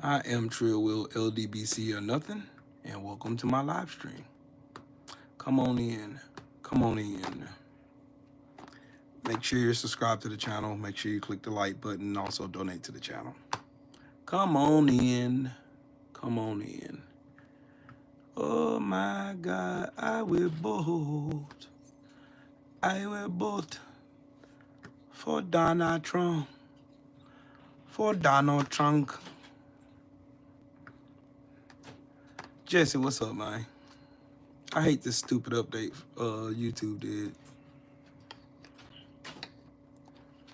I am truthful, LDBC or nothing, and welcome to my live stream. Come on in. Come on in. Make sure you're subscribed to the channel. Make sure you click the like button and also donate to the channel. Come on in. Come on in. Oh my God, I will vote. I will vote for Donald Trump. For Donald Trump. Jesse, what's up, man? I hate this stupid update YouTube did.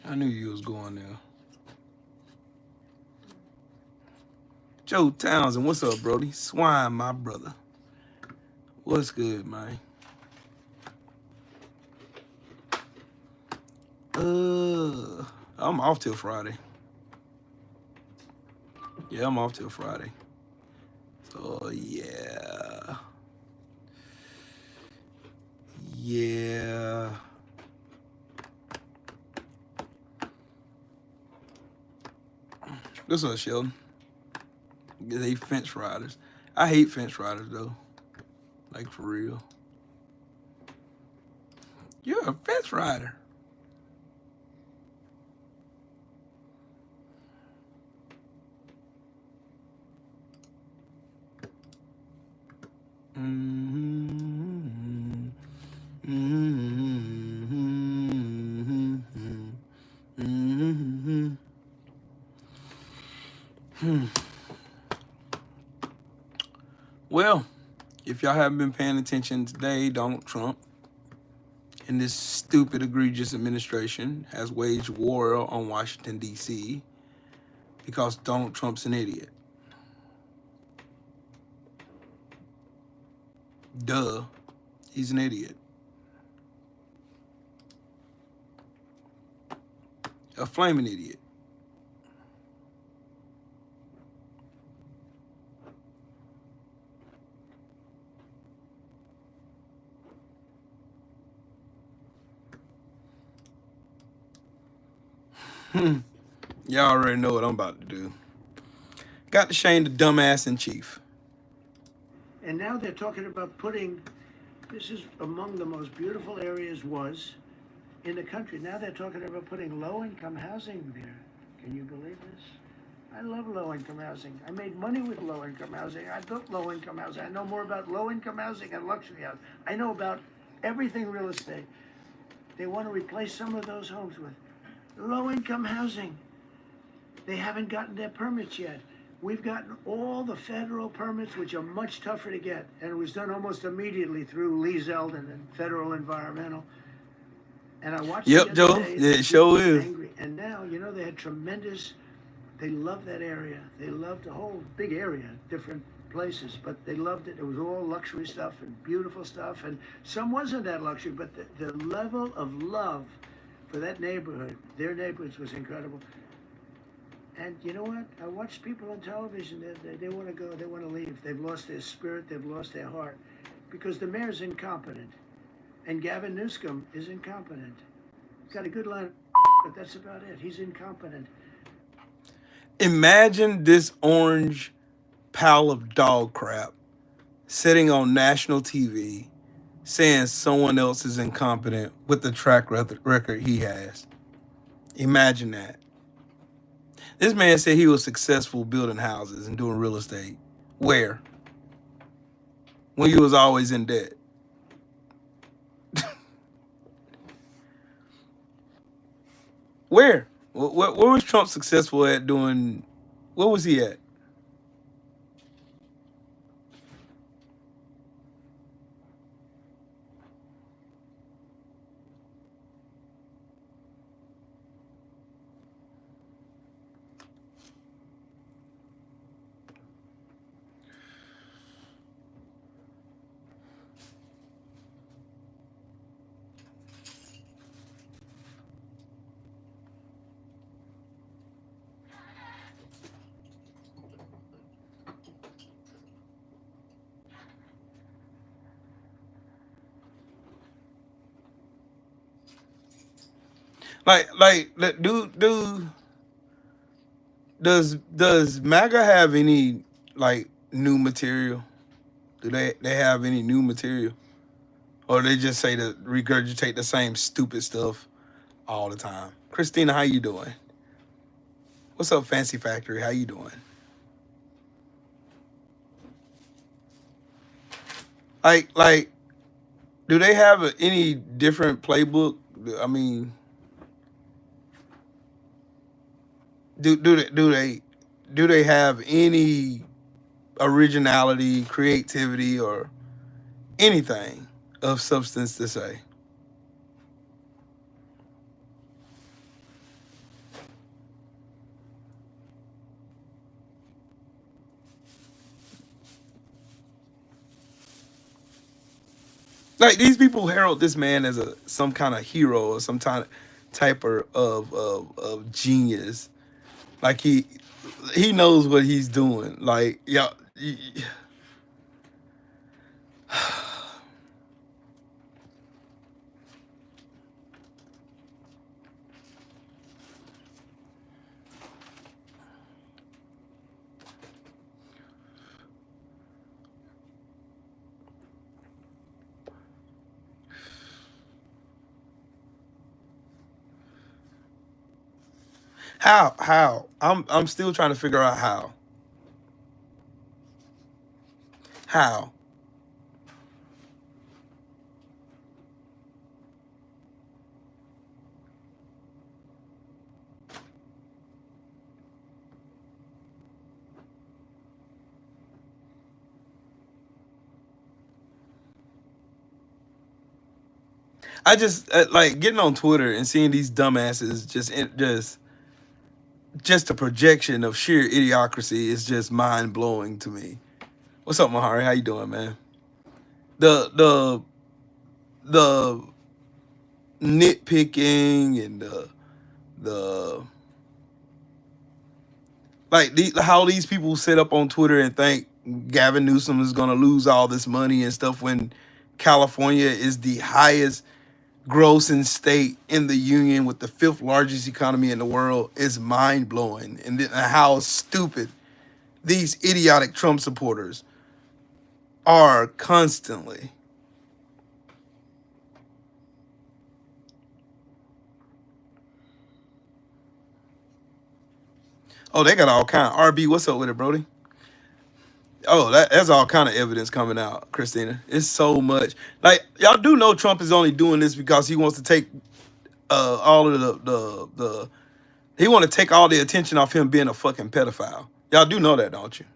I knew you was going there. Joe Townsend, what's up, Brody? Swine, my brother. What's good, man? I'm off till Friday. Yeah, I'm off till Friday. So yeah. Yeah. What's up, Sheldon? They fence riders. I hate fence riders though. Like for real. You're a fence rider. Well, if y'all haven't been paying attention today, Donald Trump and this stupid, egregious administration has waged war on Washington, D.C. because Donald Trump's an idiot. Duh, he's an idiot. A flaming idiot. Y'all already know what I'm about to do. Got to shame the dumbass in chief. And now they're talking about putting, this is among the most beautiful areas was in the country. Now they're talking about putting low-income housing there. Can you believe this? I love low-income housing. I made money with low-income housing. I built low-income housing. I know more about low-income housing and luxury housing. I know about everything real estate. They want to replace some of those homes with low-income housing. They haven't gotten their permits yet. We've gotten all the federal permits, which are much tougher to get, and it was done almost immediately through Lee Zeldin and Federal Environmental. And I watched Yep, the Joe. other day, Yeah, it sure is. angry. And now, you know, they had tremendous, they loved that area. They loved the whole big area, different places, but they loved it. It was all luxury stuff and beautiful stuff, and some wasn't that luxury, but the level of love for that neighborhood, their neighborhoods, was incredible. And you know what? I watch people on television, they want to go, they want to leave. They've lost their spirit, they've lost their heart. Because the mayor's incompetent. And Gavin Newsom is incompetent. He's got a good line, but that's about it. He's incompetent. Imagine this orange pile of dog crap sitting on national TV saying someone else is incompetent with the track record he has. Imagine that. This man said he was successful building houses and doing real estate. Where? When you was always in debt. Where? What was Trump successful at doing? What was he at? Like, dude, does MAGA have any like new material? Do they have any new material, or they just say to regurgitate the same stupid stuff all the time? Christina, how you doing? What's up, Fancy Factory? How you doing? Like, do they have any different playbook? I mean, do they have any originality, creativity, or anything of substance to say? Like, these people herald this man as some kind of hero or some type of genius. Like he knows what he's doing. Like, yeah. How? I'm still trying to figure out how. How? I just like getting on Twitter and seeing these dumbasses just a projection of sheer idiocracy is just mind blowing to me. What's up, Mahari? How you doing, man? The the the nitpicking and the like how these people sit up on Twitter and think Gavin Newsom is gonna lose all this money and stuff when California is the highest grossing state in the union with the fifth largest economy in the world is mind blowing. And then how stupid these idiotic Trump supporters are constantly. Oh, they got all kind of RB. What's up with it, Brody? Oh, that's all kind of evidence coming out, Christina. It's so much. Like, y'all do know Trump is only doing this because he wants to take all of the he want to take all the attention off him being a fucking pedophile. Y'all do know that, don't you?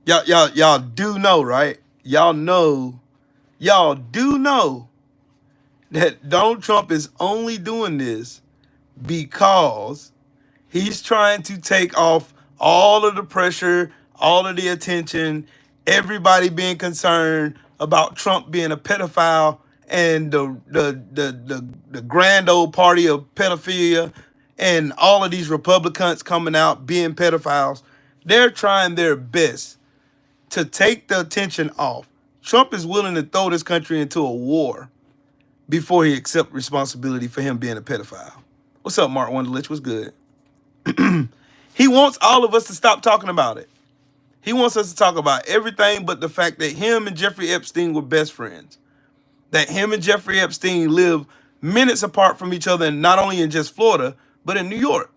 Y'all do know, right? Y'all do know that Donald Trump is only doing this because he's trying to take off all of the pressure, all of the attention, everybody being concerned about Trump being a pedophile and the grand old party of pedophilia and all of these Republicans coming out being pedophiles. They're trying their best to take the attention off. Trump is willing to throw this country into a war before he accepts responsibility for him being a pedophile. What's up, Mark Wonderlich? What's good? He wants all of us to stop talking about it. He wants us to talk about everything but the fact that him and Jeffrey Epstein were best friends. That him and Jeffrey Epstein live minutes apart from each other, and not only in just Florida, but in New York.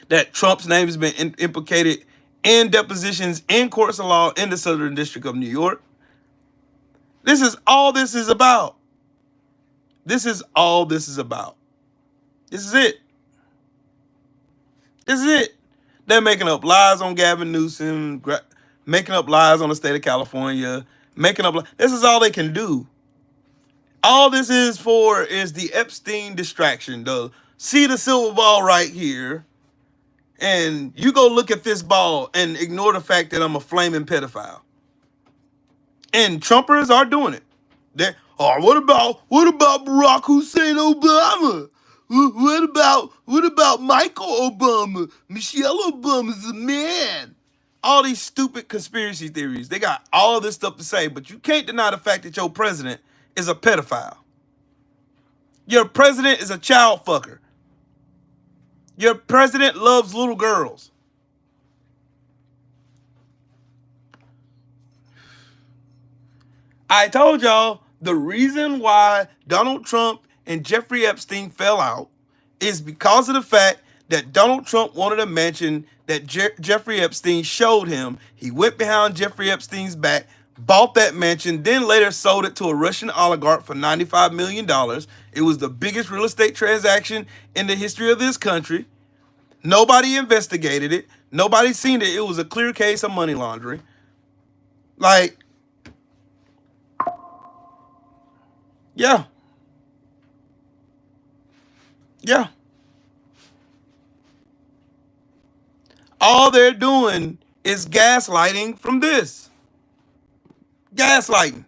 That Trump's name has been implicated in depositions in courts of law in the Southern District of New York. This is all this is about. This is all this is about. This is it. This is it. They're making up lies on Gavin Newsom, making up lies on the state of California, making up. This is all they can do. All this is for is the Epstein distraction. See the silver ball right here, and you go look at this ball and ignore the fact that I'm a flaming pedophile. And Trumpers are doing it. What about Barack Hussein Obama? What about Michael Obama? Michelle Obama's a man. All these stupid conspiracy theories. They got all this stuff to say, but you can't deny the fact that your president is a pedophile. Your president is a child fucker. Your president loves little girls. I told y'all the reason why Donald Trump and Jeffrey Epstein fell out is because of the fact that Donald Trump wanted a mansion that Jeffrey Epstein showed him. He went behind Jeffrey Epstein's back, bought that mansion, then later sold it to a Russian oligarch for $95 million. It was the biggest real estate transaction in the history of this country. Nobody investigated it. Nobody seen it. It was a clear case of money laundering. Like, yeah. Yeah. All they're doing is gaslighting from this. Gaslighting.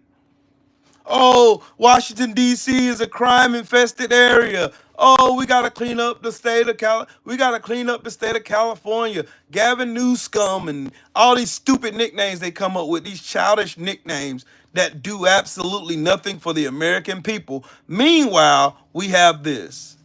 Oh, Washington, D.C. is a crime-infested area. Oh, we gotta clean up the state of California. Gavin Newsome and all these stupid nicknames they come up with, these childish nicknames that do absolutely nothing for the American people. Meanwhile, we have this.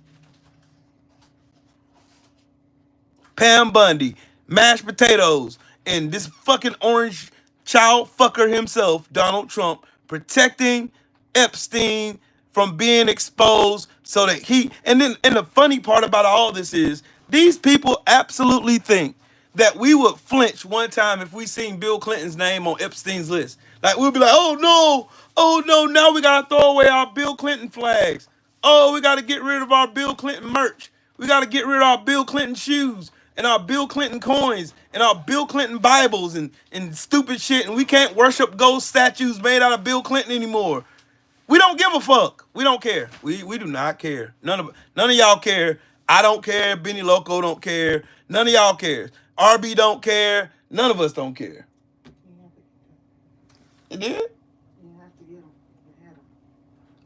Pam Bundy, mashed potatoes, and this fucking orange child fucker himself, Donald Trump, protecting Epstein from being exposed so that and the funny part about all this is these people absolutely think that we would flinch one time if we seen Bill Clinton's name on Epstein's list. Like we'll be like, oh no, now we gotta throw away our Bill Clinton flags. Oh, we gotta get rid of our Bill Clinton merch. We gotta get rid of our Bill Clinton shoes and our Bill Clinton coins and our Bill Clinton Bibles and stupid shit. And we can't worship ghost statues made out of Bill Clinton anymore. We don't give a fuck. We don't care. We do not care. None of y'all care. I don't care. Benny Loco don't care. None of y'all cares. RB don't care. None of us don't care. It did?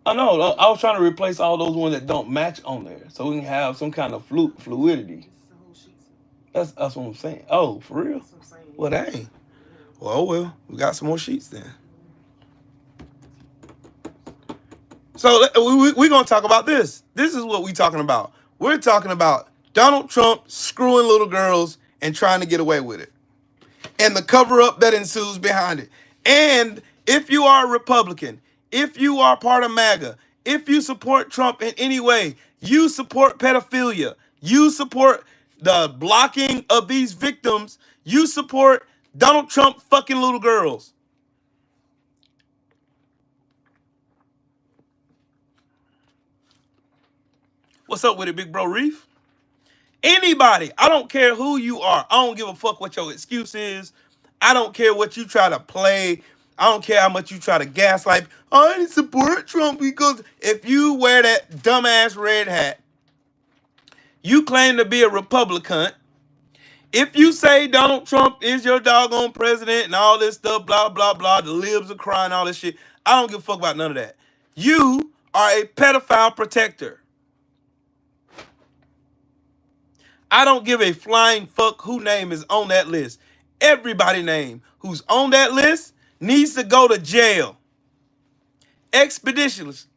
I know. I was trying to replace all those ones that don't match on there, so we can have some kind of fluidity. That's what I'm saying. Oh, for real? Well, dang. Well, we got some more sheets then. So we're going to talk about this. This is what we're talking about. We're talking about Donald Trump screwing little girls and trying to get away with it. And the cover-up that ensues behind it. And if you are a Republican, if you are part of MAGA, if you support Trump in any way, you support pedophilia, you support the blocking of these victims, you support Donald Trump fucking little girls. What's up with it, big bro Reef? Anybody, I don't care who you are. I don't give a fuck what your excuse is. I don't care what you try to play. I don't care how much you try to gaslight. I didn't support Trump because if you wear that dumbass red hat, you claim to be a Republican. If you say Donald Trump is your doggone president and all this stuff, blah, blah, blah, the libs are crying, all this shit, I don't give a fuck about none of that. You are a pedophile protector. I don't give a flying fuck who name is on that list. Everybody name who's on that list needs to go to jail. Expeditiously.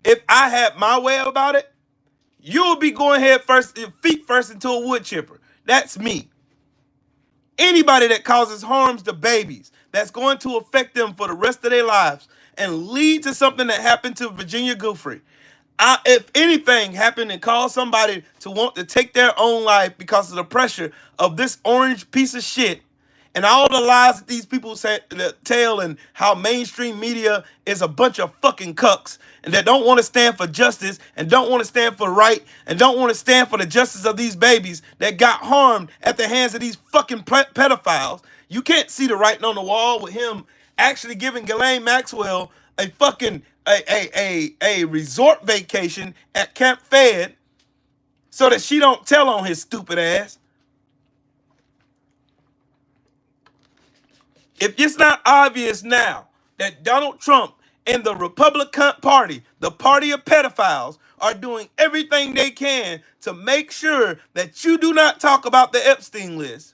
If I had my way about it, you will be going feet first into a wood chipper. That's me. Anybody that causes harms to babies, that's going to affect them for the rest of their lives and lead to something that happened to Virginia Giuffre. If anything happened and caused somebody to want to take their own life because of the pressure of this orange piece of shit and all the lies that these people tell and how mainstream media is a bunch of fucking cucks and that don't want to stand for justice and don't want to stand for right and don't want to stand for the justice of these babies that got harmed at the hands of these fucking pedophiles. You can't see the writing on the wall with him actually giving Ghislaine Maxwell a fucking a resort vacation at Camp Fed so that she don't tell on his stupid ass. If it's not obvious now that Donald Trump and the Republican Party, the party of pedophiles, are doing everything they can to make sure that you do not talk about the Epstein list,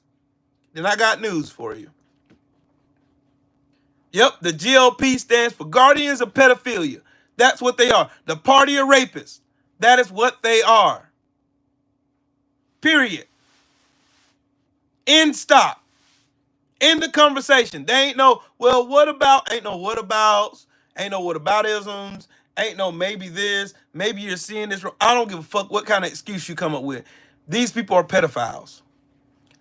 then I got news for you. Yep, the GOP stands for Guardians of Pedophilia. That's what they are. The party of rapists. That is what they are. Period. End stop. End the conversation. They ain't no, well, what about, ain't no what abouts, ain't no what aboutisms, ain't no maybe this, maybe you're seeing this wrong. I don't give a fuck what kind of excuse you come up with. These people are pedophiles.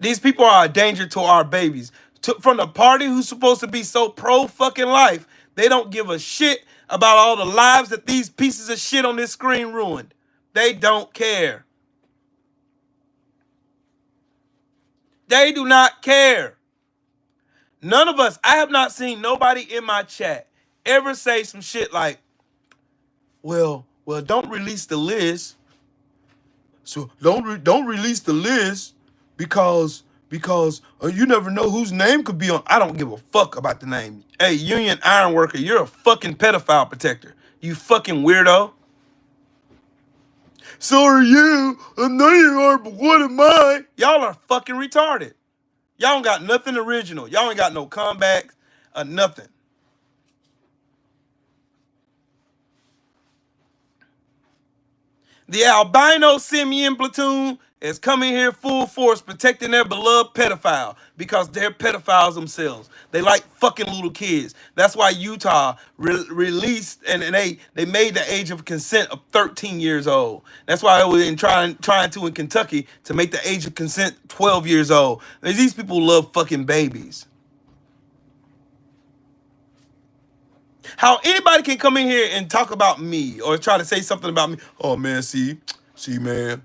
These people are a danger to our babies. From the party who's supposed to be so pro fucking life, they don't give a shit about all the lives that these pieces of shit on this screen ruined. They don't care. They do not care. None of us, I have not seen nobody in my chat ever say some shit like, well, don't release the list. So don't release the list because you never know whose name could be on. I don't give a fuck about the name. Hey, union iron worker, you're a fucking pedophile protector. You fucking weirdo. So are you. None of you are, but what am I? Y'all are fucking retarded. Y'all don't got nothing original. Y'all ain't got no comebacks or nothing. The albino simian platoon is coming here full force protecting their beloved pedophile because they're pedophiles themselves. They like fucking little kids. That's why Utah released and they made the age of consent of 13 years old. That's why they were trying to in Kentucky to make the age of consent 12 years old. These people love fucking babies. How anybody can come in here and talk about me or try to say something about me. Oh man, see man,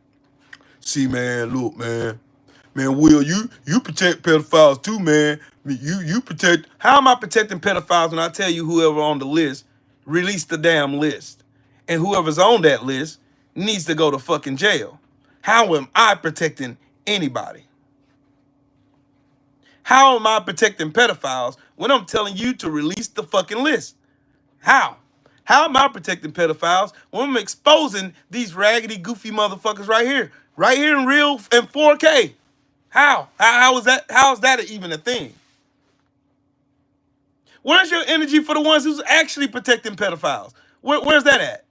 look man, Will, you protect pedophiles too, man. You protect. How am I protecting pedophiles when I tell you whoever on the list release the damn list, and whoever's on that list needs to go to fucking jail? How am I protecting anybody? How am I protecting pedophiles when I'm telling you to release the fucking list? How? How am I protecting pedophiles when I'm exposing these raggedy, goofy motherfuckers right here in real and 4K? How? How is that? How is that even a thing? Where's your energy for the ones who's actually protecting pedophiles? Where's that at?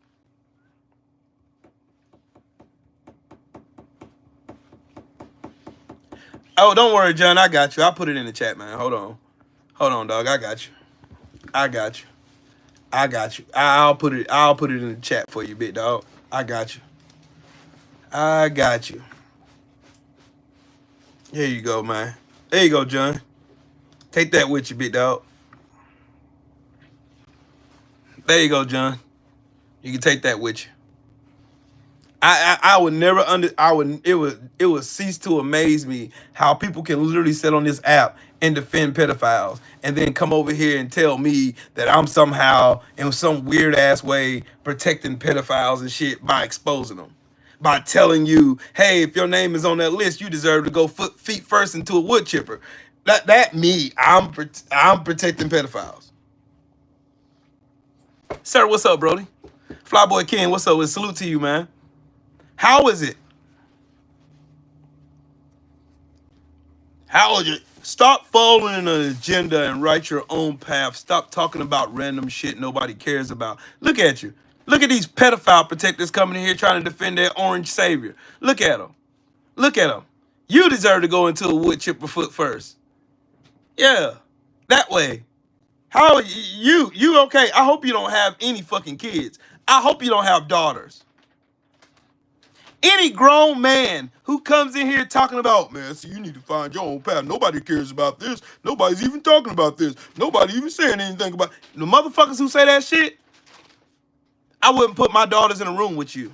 Oh, don't worry, John. I got you. I'll put it in the chat, man. Hold on, dog. I got you. I'll put it in the chat for you, big dog. I got you. Here you go, man. There you go, John. Take that with you, big dog. There you go, John. You can take that with you. I would never it would cease to amaze me how people can literally sit on this app and defend pedophiles and then come over here and tell me that I'm somehow in some weird ass way protecting pedophiles and shit by exposing them. By telling you, hey, if your name is on that list, you deserve to go feet first into a wood chipper. I'm protecting pedophiles. Sir, what's up, Brody? Flyboy King, what's up? Salute to you, man. How is it? How is it? Stop following an agenda and write your own path. Stop talking about random shit nobody cares about. Look at you. Look at these pedophile protectors coming in here trying to defend their orange savior. Look at them. Look at them. You deserve to go into a wood chipper foot first. Yeah, that way. How you okay? I hope you don't have any fucking kids. I hope you don't have daughters. Any grown man who comes in here talking about, man, see, you need to find your own path. Nobody cares about this. Nobody's even talking about this. Nobody even saying anything about the motherfuckers who say that shit. I wouldn't put my daughters in a room with you.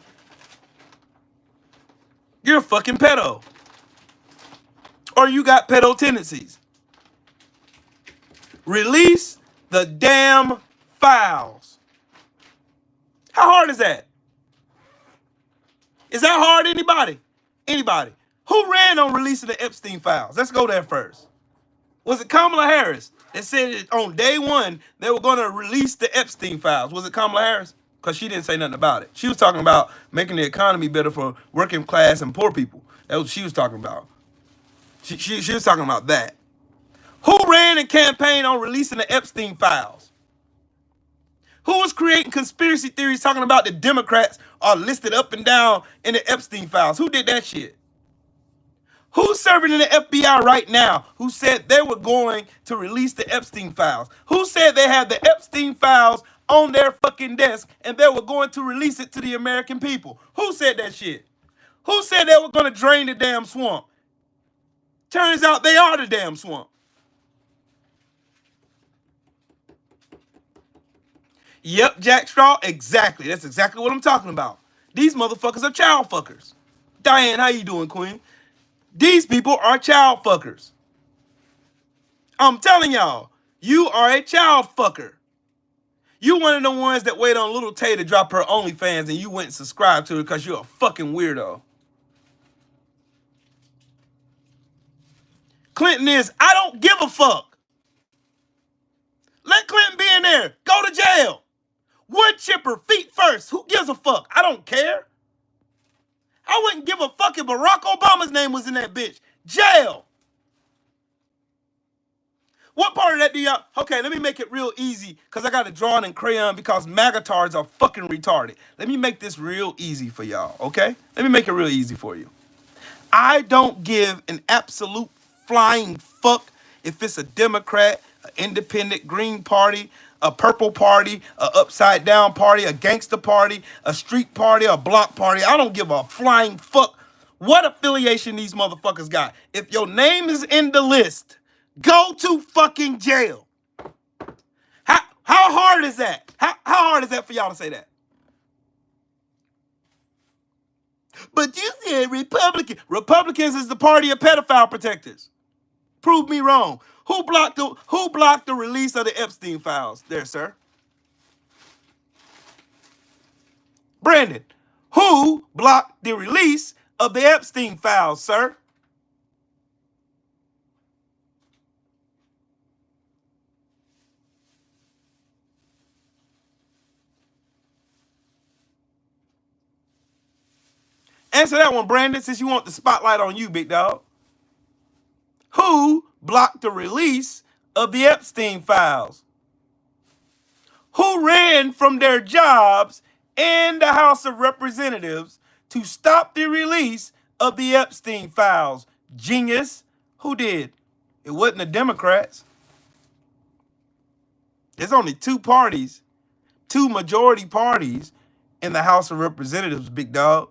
You're a fucking pedo. Or you got pedo tendencies. Release the damn files. How hard is that? Is that hard, anybody? Anybody? Who ran on releasing the Epstein files? Let's go there first. Was it Kamala Harris that said on day one they were going to release the Epstein files? Was it Kamala Harris? Because she didn't say nothing about it. She was talking about making the economy better for working class and poor people. That's what she was talking about. She was talking about that. Who ran and campaigned on releasing the Epstein files? Who was creating conspiracy theories talking about the Democrats are listed up and down in the Epstein files? Who did that shit? Who's serving in the FBI right now who said they were going to release the Epstein files? Who said they had the Epstein files on their fucking desk and they were going to release it to the American people? Who said that shit? Who said they were going to drain the damn swamp? Turns out they are the damn swamp. Yep, Jack Straw, exactly. That's exactly what I'm talking about. These motherfuckers are child fuckers. Diane, how you doing, Queen? These people are child fuckers. I'm telling y'all, you are a child fucker. You one of the ones that wait on Little Tay to drop her OnlyFans and you went and subscribed to her because you're a fucking weirdo. Clinton is, I don't give a fuck. Let Clinton be in there. Go to jail. Wood chipper, feet first. Who gives a fuck? I don't care. I wouldn't give a fuck if Barack Obama's name was in that bitch. Jail. What part of that do y'all... Okay, let me make it real easy because I got to draw it in crayon because magatards are fucking retarded. Let me make this real easy for y'all, okay? Let me make it real easy for you. I don't give an absolute flying fuck if it's a Democrat, an independent Green Party, a purple party, a upside down party, a gangster party, a street party, a block party. I don't give a flying fuck what affiliation these motherfuckers got. If your name is in the list, go to fucking jail. How hard is that? How hard is that for y'all to say that? But you said Republican. Republicans is the party of pedophile protectors. Prove me wrong. Who blocked the release of the Epstein files there, sir? Brandon, who blocked the release of the Epstein files, sir? Answer that one, Brandon, since you want the spotlight on you, big dog. Who blocked the release of the Epstein files? Who ran from their jobs in the House of Representatives to stop the release of the Epstein files? Genius. Who did? It wasn't the Democrats. There's only two parties, two majority parties in the House of Representatives, big dog.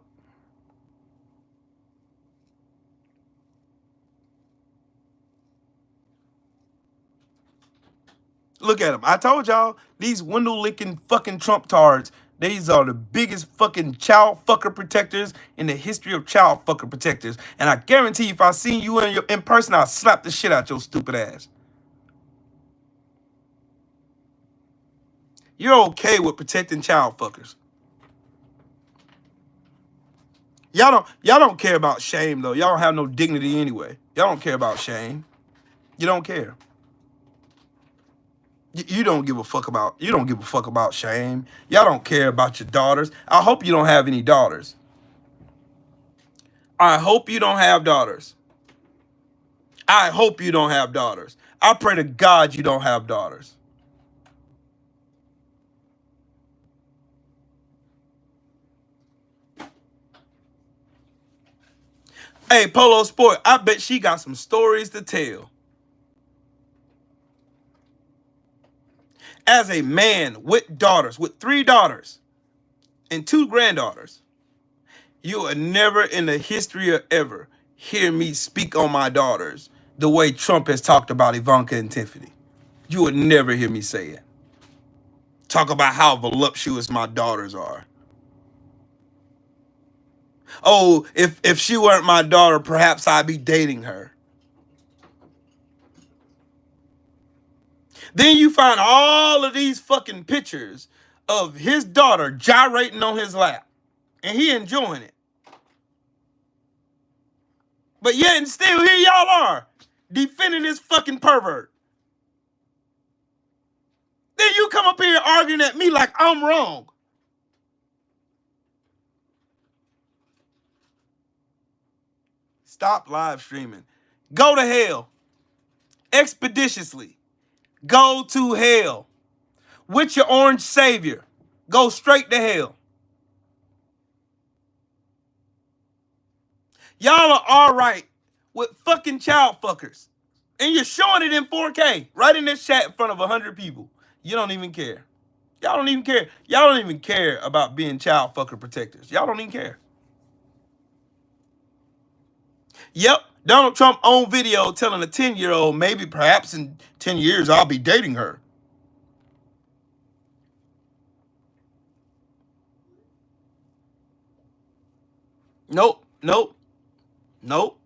Look at them. I told y'all, these window-licking fucking Trump tards, these are the biggest fucking child fucker protectors in the history of child fucker protectors. And I guarantee if I seen you in person, I'll slap the shit out your stupid ass. You're okay with protecting child fuckers. Y'all don't care about shame, though. Y'all don't have no dignity anyway. Y'all don't care about shame. You don't care. You don't give a fuck about shame. Y'all don't care about your daughters. I hope you don't have any daughters. I hope you don't have daughters. I hope you don't have daughters. I pray to God you don't have daughters. Hey, Polo Sport, I bet she got some stories to tell. As a man with daughters, with 3 daughters and 2 granddaughters, you will never in the history of ever hear me speak on my daughters the way Trump has talked about Ivanka and Tiffany. You would never hear me say it. Talk about how voluptuous my daughters are. Oh, if she weren't my daughter, perhaps I'd be dating her. Then you find all of these fucking pictures of his daughter gyrating on his lap. And he enjoying it. But yet and still here y'all are defending this fucking pervert. Then you come up here arguing at me like I'm wrong. Stop live streaming. Go to hell. Expeditiously. Go to hell. With your orange savior. Go straight to hell. Y'all are all right with fucking child fuckers. And you're showing it in 4K right in this chat in front of 100 people. You don't even care. Y'all don't even care. Y'all don't even care about being child fucker protectors. Y'all don't even care. Yep, Donald Trump on video telling a 10-year-old maybe perhaps in 10 years I'll be dating her. Nope, nope, nope.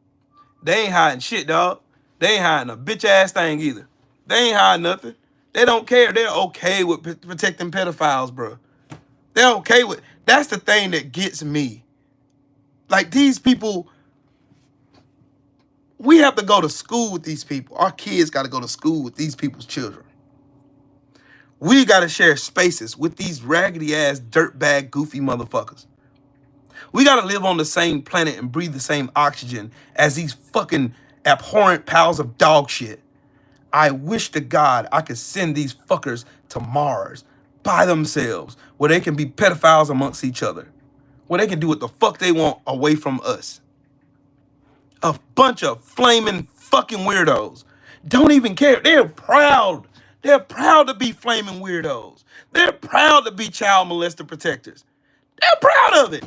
They ain't hiding shit, dog. They ain't hiding a bitch ass thing either. They ain't hiding nothing. They don't care. They're okay with protecting pedophiles, bro. They're okay with. That's the thing that gets me. Like these people, we have to go to school with these people. Our kids got to go to school with these people's children. We got to share spaces with these raggedy ass dirtbag goofy motherfuckers. We got to live on the same planet and breathe the same oxygen as these fucking abhorrent piles of dog shit. I wish to God I could send these fuckers to Mars by themselves, where they can be pedophiles amongst each other, where they can do what the fuck they want away from us. A bunch of flaming fucking weirdos. Don't even care. They're proud. They're proud to be flaming weirdos. They're proud to be child molester protectors. They're proud of it.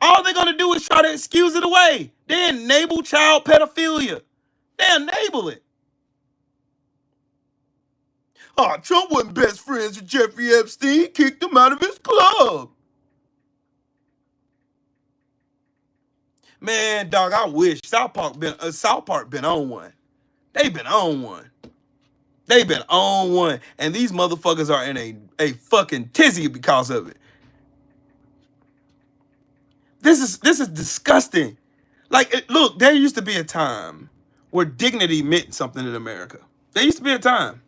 All they're going to do is try to excuse it away. They enable child pedophilia. They enable it. Oh, Trump wasn't best friends with Jeffrey Epstein. Kicked him out of his club. Man, dog, I wish South Park been on one. They been on one. They been on one. And these motherfuckers are in a fucking tizzy because of it. This is disgusting. Like, look, there used to be a time where dignity meant something in America. There used to be a time.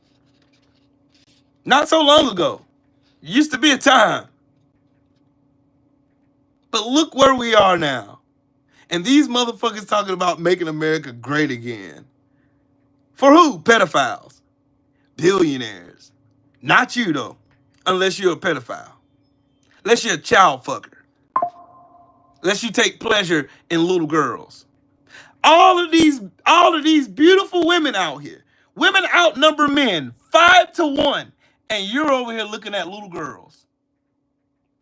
Not so long ago. Used to be a time. But look where we are now. And these motherfuckers talking about making America great again. For who? Pedophiles. Billionaires. Not you, though. Unless you're a pedophile. Unless you're a child fucker. Unless you take pleasure in little girls. All of these beautiful women out here. Women outnumber men 5-1. And you're over here looking at little girls.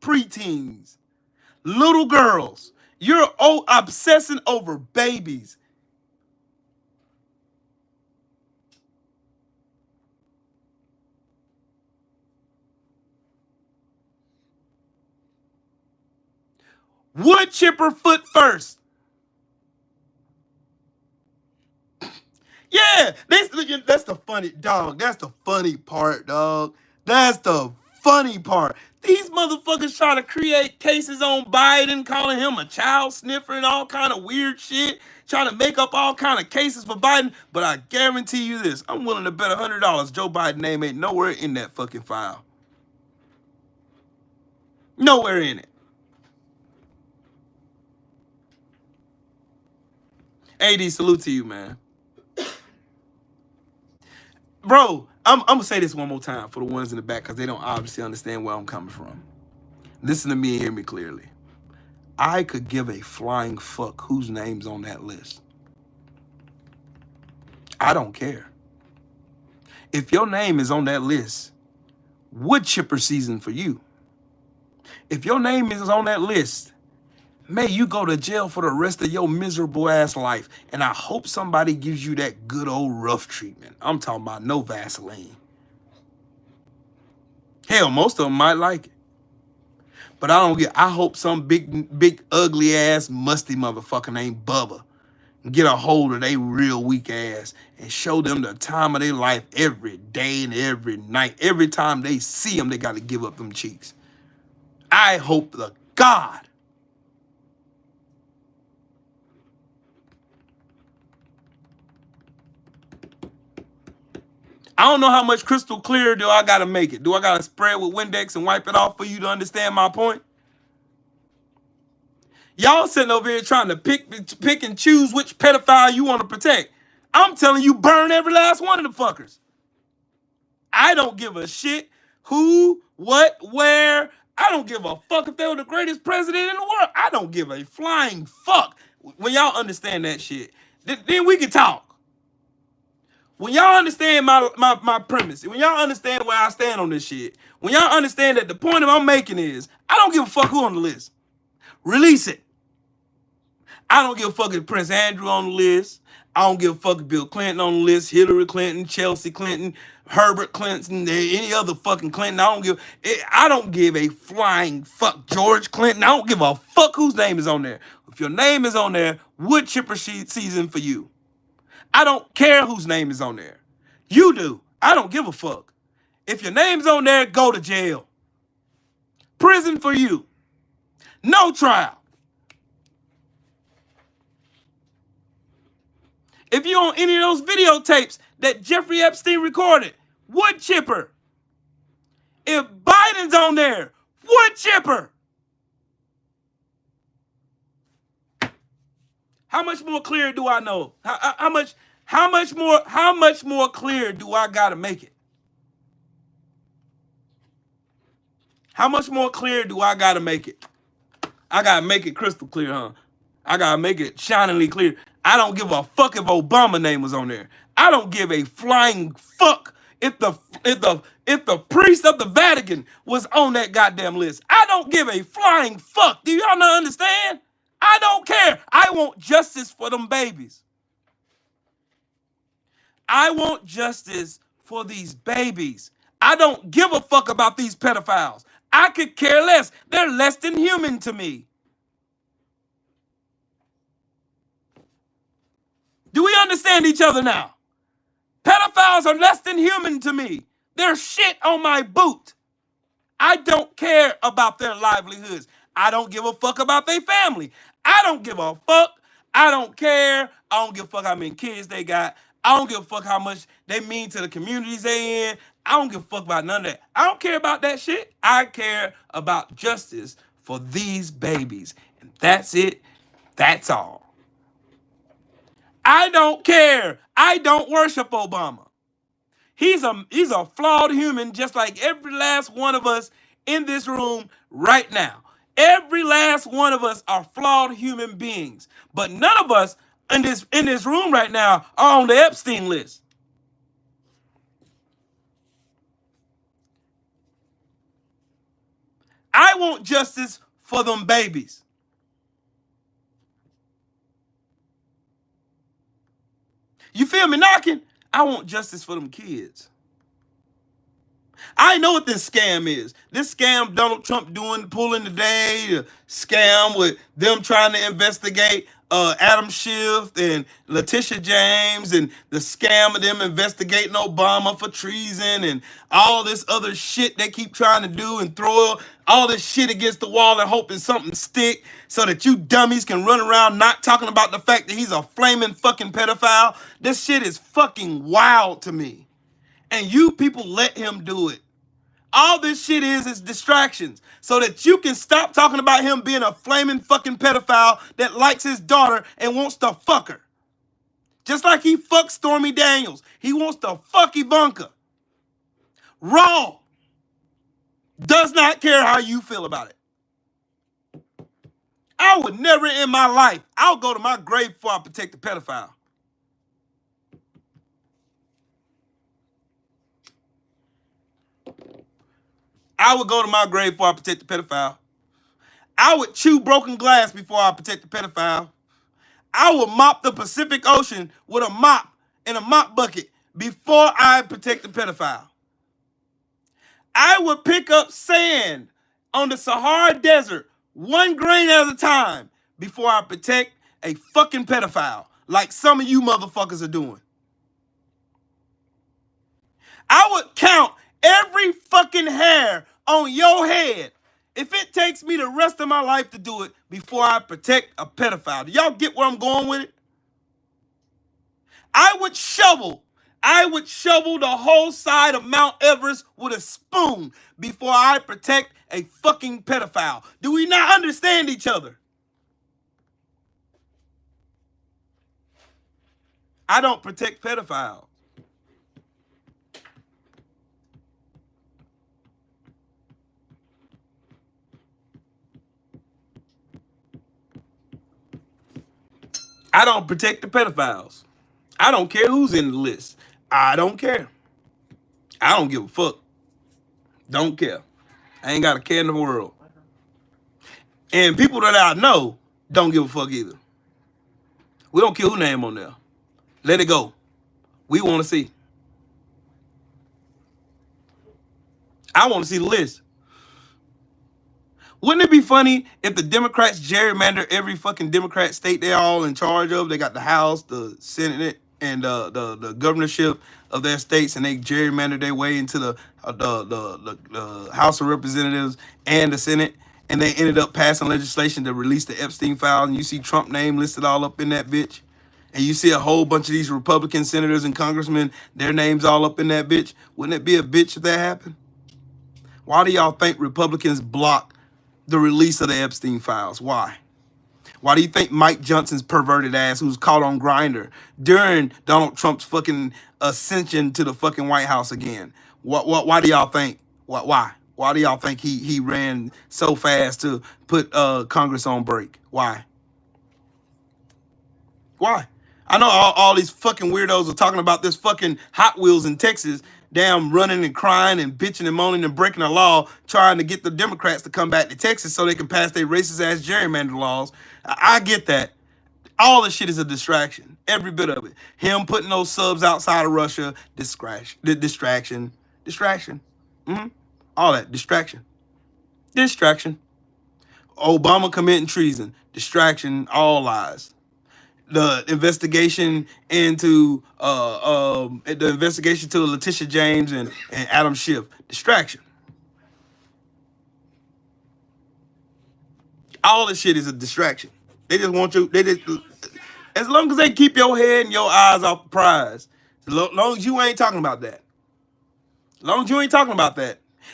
Preteens. Little girls. You're obsessing over babies. Wood chipper foot first. Yeah, that's the funny, dog. That's the funny part, dog. That's the funny part. These motherfuckers try to create cases on Biden, calling him a child sniffer and all kind of weird shit, trying to make up all kind of cases for Biden. But I guarantee you this, I'm willing to bet $100 Joe Biden's name ain't nowhere in that fucking file. Nowhere in it. AD, salute to you, man. Bro, I'm gonna say this one more time for the ones in the back because they don't obviously understand where I'm coming from. Listen to me and hear me clearly. I could give a flying fuck whose name's on that list. I don't care. If your name is on that list, wood chipper season for you. If your name is on that list, may you go to jail for the rest of your miserable ass life. And I hope somebody gives you that good old rough treatment. I'm talking about no Vaseline. Hell, most of them might like it. But I hope some big, ugly ass, musty motherfucker named Bubba get a hold of they real weak ass and show them the time of their life every day and every night. Every time they see them, they got to give up them cheeks. I hope to God. I don't know how much crystal clear do I got to make it. Do I got to spray it with Windex and wipe it off for you to understand my point? Y'all sitting over here trying to pick and choose which pedophile you want to protect. I'm telling you, burn every last one of the fuckers. I don't give a shit who, what, where. I don't give a fuck if they were the greatest president in the world. I don't give a flying fuck. When y'all understand that shit, then we can talk. When y'all understand my premise, when y'all understand where I stand on this shit, when y'all understand that the point I'm making is, I don't give a fuck who on the list. Release it. I don't give a fuck if Prince Andrew on the list. I don't give a fuck if Bill Clinton on the list, Hillary Clinton, Chelsea Clinton, Herbert Clinton, any other fucking Clinton. I don't give a flying fuck. George Clinton. I don't give a fuck whose name is on there. If your name is on there, wood chipper season for you. I don't care whose name is on there. You do. I don't give a fuck. If your name's on there, go to jail. Prison for you. No trial. If you're on any of those videotapes that Jeffrey Epstein recorded, wood chipper. If Biden's on there, wood chipper. How much more clear do I know? How much more clear do I gotta make it? How much more clear do I gotta make it? I gotta make it crystal clear, huh? I gotta make it shiningly clear. I don't give a fuck if Obama's name was on there. I don't give a flying fuck if the priest of the Vatican was on that goddamn list. I don't give a flying fuck. Do y'all not understand? I don't care. I want justice for them babies. I want justice for these babies. I don't give a fuck about these pedophiles. I could care less. They're less than human to me. Do we understand each other now? Pedophiles are less than human to me. They're shit on my boot. I don't care about their livelihoods. I don't give a fuck about their family. I don't give a fuck. I don't care. I don't give a fuck how many kids they got. I don't give a fuck how much they mean to the communities they in. I don't give a fuck about none of that. I don't care about that shit. I care about justice for these babies. And that's it. That's all. I don't care. I don't worship Obama. He's a flawed human, just like every last one of us in this room right now. Every last one of us are flawed human beings. But none of us in this room right now are on the Epstein list. I want justice for them babies. You feel me knocking? I want justice for them kids. I know what this scam is. This scam Donald Trump pulling today, the scam with them trying to investigate Adam Schiff and Letitia James, and the scam of them investigating Obama for treason and all this other shit they keep trying to do, and throw all this shit against the wall and hoping something stick so that you dummies can run around not talking about the fact that he's a flaming fucking pedophile. This shit is fucking wild to me. And you people let him do it. All this shit is distractions so that you can stop talking about him being a flaming fucking pedophile that likes his daughter and wants to fuck her. Just like he fucked Stormy Daniels. He wants to fuck Ivanka. Raw. Does not care how you feel about it. I would never in my life, I'll go to my grave before I protect the pedophile. I would go to my grave before I protect the pedophile. I would chew broken glass before I protect the pedophile. I would mop the Pacific Ocean with a mop and a mop bucket before I protect the pedophile. I would pick up sand on the Sahara Desert 1 grain at a time before I protect a fucking pedophile like some of you motherfuckers are doing. I would count every fucking hair on your head if it takes me the rest of my life to do it before I protect a pedophile. Do y'all get where I'm going with it? I would shovel the whole side of Mount Everest with a spoon before I protect a fucking pedophile. Do we not understand each other? I don't protect pedophiles. I don't protect the pedophiles. I don't care who's in the list. I don't care. I don't give a fuck. Don't care. I ain't got a care in the world. And people that I know don't give a fuck either. We don't care who name on there. Let it go. We want to see. I want to see the list. Wouldn't it be funny if the Democrats gerrymander every fucking Democrat state they're all in charge of? They got the House, the Senate, and the governorship of their states, and they gerrymander their way into the House of Representatives and the Senate, and they ended up passing legislation to release the Epstein files, and you see Trump name listed all up in that bitch, and you see a whole bunch of these Republican senators and congressmen, their names all up in that bitch. Wouldn't it be a bitch if that happened? Why do y'all think Republicans block the release of the Epstein files? Why? Why do you think Mike Johnson's perverted ass, who's caught on Grindr during Donald Trump's fucking ascension to the fucking White House again? Why do y'all think? Why? Why do y'all think he ran so fast to put Congress on break? Why? Why? I know all these fucking weirdos are talking about this fucking Hot Wheels in Texas, damn running and crying and bitching and moaning and breaking the law, trying to get the Democrats to come back to Texas so they can pass their racist ass gerrymander laws. I get that. All this shit is a distraction. Every bit of it. Him putting those subs outside of Russia, distraction. All that, distraction. Obama committing treason, distraction, all lies. The investigation into to Letitia James and Adam Schiff, distraction. All this shit is a distraction. They just want you. As long as they keep your head and your eyes off the prize. As long as you ain't talking about that.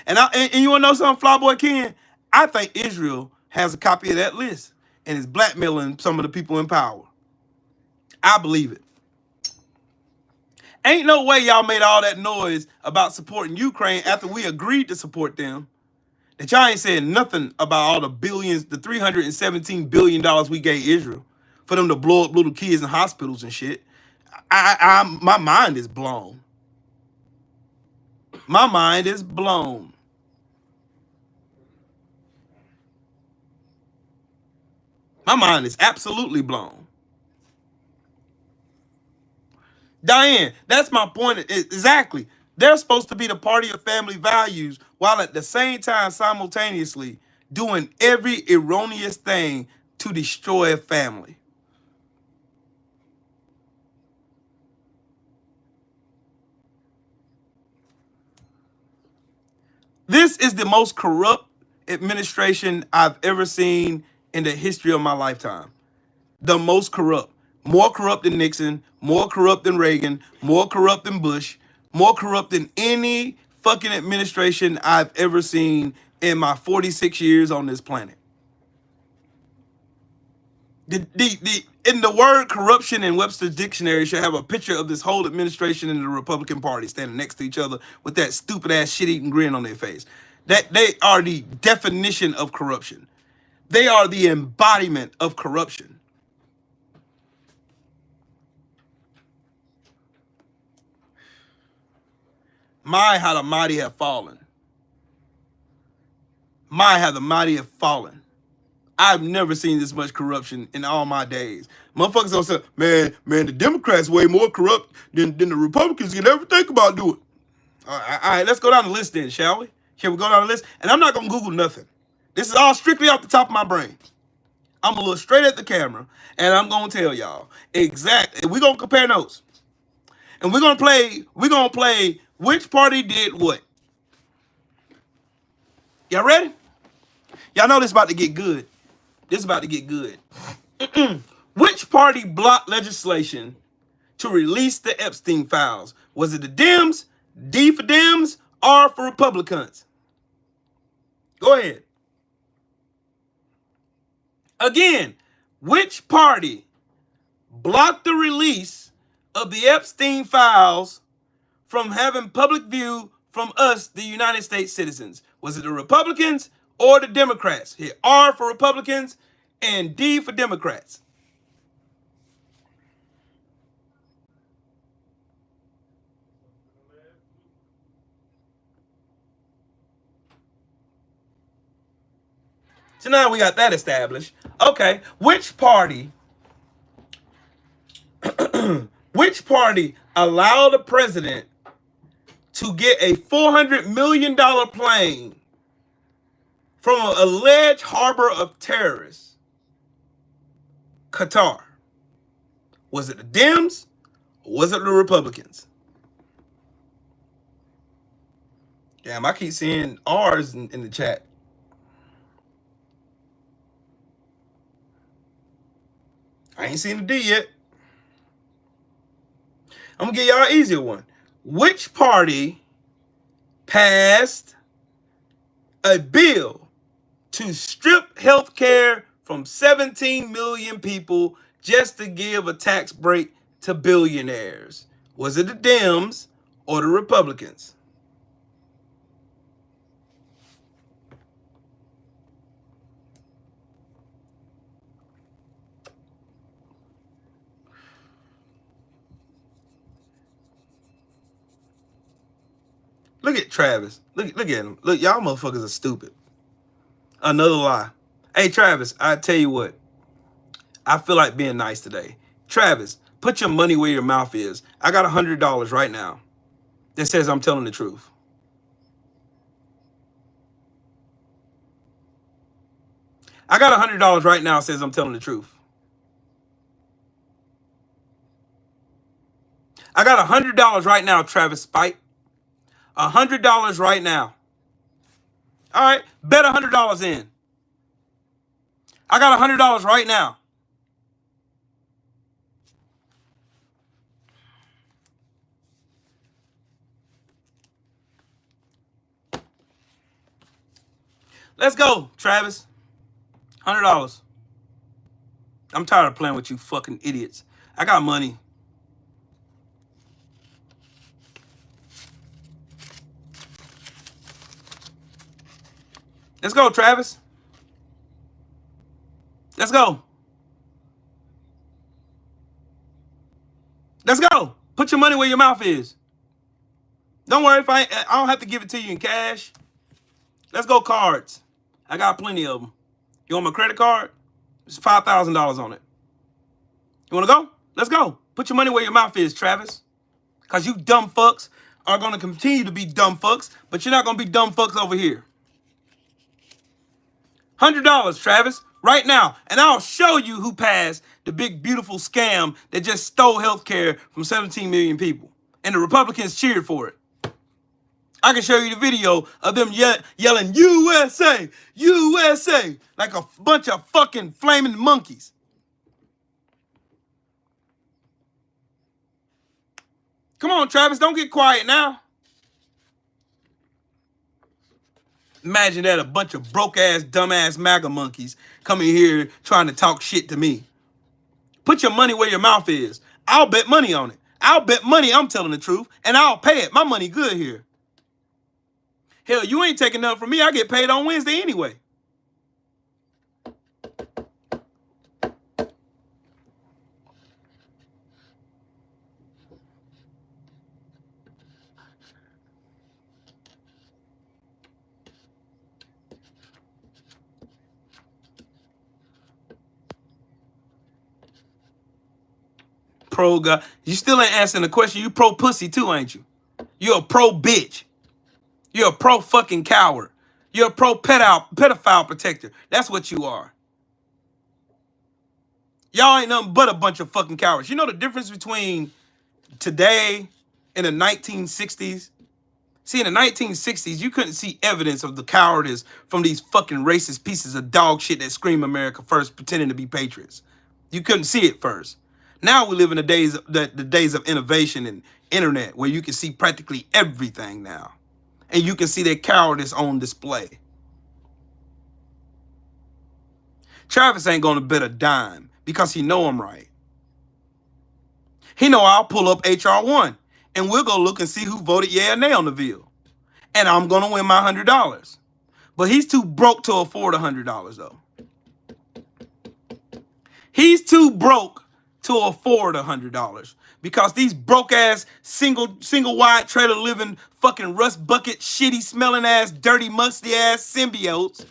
And you want to know something, Flyboy Ken? I think Israel has a copy of that list and is blackmailing some of the people in power. I believe it. Ain't no way y'all made all that noise about supporting Ukraine after we agreed to support them, that y'all ain't saying nothing about all the billions, the $317 billion we gave Israel for them to blow up little kids in hospitals and shit. My mind is blown. My mind is blown. My mind is absolutely blown. Diane, that's my point. Exactly. They're supposed to be the party of family values while at the same time simultaneously doing every erroneous thing to destroy a family. This is the most corrupt administration I've ever seen in the history of my lifetime. The most corrupt. More corrupt than Nixon, more corrupt than Reagan, more corrupt than Bush, more corrupt than any fucking administration I've ever seen in my 46 years on this planet. In the word corruption in Webster's dictionary should have a picture of this whole administration and the Republican Party standing next to each other with that stupid ass shit-eating grin on their face. That they are the definition of corruption. They are the embodiment of corruption. My, how the mighty have fallen. My, how the mighty have fallen. I've never seen this much corruption in all my days. Motherfuckers don't say, man, the Democrats way more corrupt than the Republicans can ever think about doing. All right, let's go down the list then, shall we? Shall we go down the list? And I'm not going to Google nothing. This is all strictly off the top of my brain. I'm going to look straight at the camera, and I'm going to tell y'all exactly. We're going to compare notes. And we're going to play which party did what. Y'all ready? Y'all know this about to get good. This is about to get good. Which party blocked legislation to release the Epstein files? Was it the Dems, D for Dems, R for Republicans? Go ahead. Again, which party blocked the release of the Epstein files from having public view from us, the United States citizens? Was it the Republicans or the Democrats? Here, R for Republicans and D for Democrats. So now we got that established. Okay, which party allowed the president to get a $400 million plane from an alleged harbor of terrorists? Qatar. Was it the Dems or was it the Republicans? Damn, I keep seeing R's in the chat. I ain't seen the D yet. I'm gonna give y'all an easier one. Which party passed a bill to strip health care from 17 million people just to give a tax break to billionaires? Was it the Dems or the Republicans? Look at Travis. Look at him. Look, y'all motherfuckers are stupid. Another lie. Hey, Travis, I tell you what. I feel like being nice today. Travis, put your money where your mouth is. I got $100 right now that says I'm telling the truth. I got $100 right now that says I'm telling the truth. I got $100 right now, Travis Spite. $100 right now. All right, bet $100 in. I got $100 right now. Let's go, Travis. $100. I'm tired of playing with you fucking idiots. I got money. Let's go, Travis. Let's go. Let's go. Put your money where your mouth is. Don't worry if I don't have to give it to you in cash. Let's go cards. I got plenty of them. You want my credit card? It's $5,000 on it. You want to go? Let's go. Put your money where your mouth is, Travis. Because you dumb fucks are going to continue to be dumb fucks, but you're not going to be dumb fucks over here. $100, Travis, right now. And I'll show you who passed the big, beautiful scam that just stole health care from 17 million people. And the Republicans cheered for it. I can show you the video of them yelling, USA, USA, like a bunch of fucking flaming monkeys. Come on, Travis, don't get quiet now. Imagine that, a bunch of broke-ass, dumb-ass MAGA monkeys coming here trying to talk shit to me. Put your money where your mouth is. I'll bet money on it. I'll bet money I'm telling the truth, and I'll pay it. My money good here. Hell, you ain't taking nothing from me. I get paid on Wednesday anyway. Pro guy. You still ain't answering the question. You pro pussy too, ain't you? You're a pro bitch. You're a pro fucking coward. You're a pro pedophile protector. That's what you are. Y'all ain't nothing but a bunch of fucking cowards. You know the difference between today and the 1960s? See, in the 1960s, you couldn't see evidence of the cowardice from these fucking racist pieces of dog shit that scream America first, pretending to be patriots. You couldn't see it first. Now we live in the days of innovation and internet where you can see practically everything now. And you can see their cowardice on display. Travis ain't gonna bet a dime because he know I'm right. He know I'll pull up HR 1 and we'll go look and see who voted yeah or nay on the bill. And I'm gonna win my $100. But he's too broke to afford $100 though. He's too broke to afford $100 because these broke ass single wide trailer living fucking rust bucket shitty smelling ass dirty musty ass symbiotes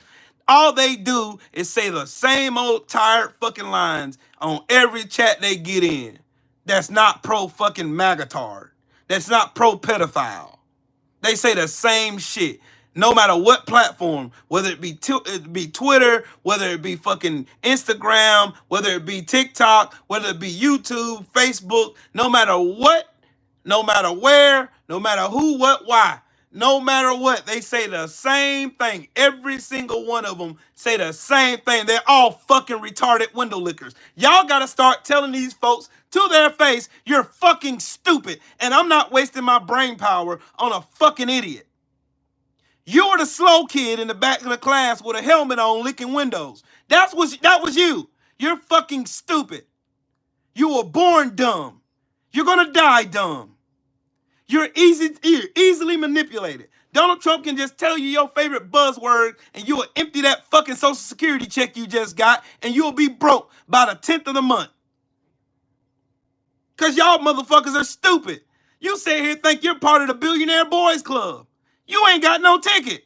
All they do is say the same old tired fucking lines on every chat they get in. That's not pro fucking magatard. That's not pro pedophile. They say the same shit. No matter what platform, whether it be Twitter, whether it be fucking Instagram, whether it be TikTok, whether it be YouTube, Facebook, no matter what, no matter where, no matter who, what, why, no matter what, they say the same thing. Every single one of them say the same thing. They're all fucking retarded window lickers. Y'all gotta start telling these folks to their face, you're fucking stupid. And I'm not wasting my brain power on a fucking idiot. You were the slow kid in the back of the class with a helmet on licking windows. That was you. You're fucking stupid. You were born dumb. You're gonna die dumb. You're easily manipulated. Donald Trump can just tell you your favorite buzzword and you will empty that fucking social security check you just got and you'll be broke by the 10th of the month. Because y'all motherfuckers are stupid. You sit here think you're part of the Billionaire Boys Club. You ain't got no ticket.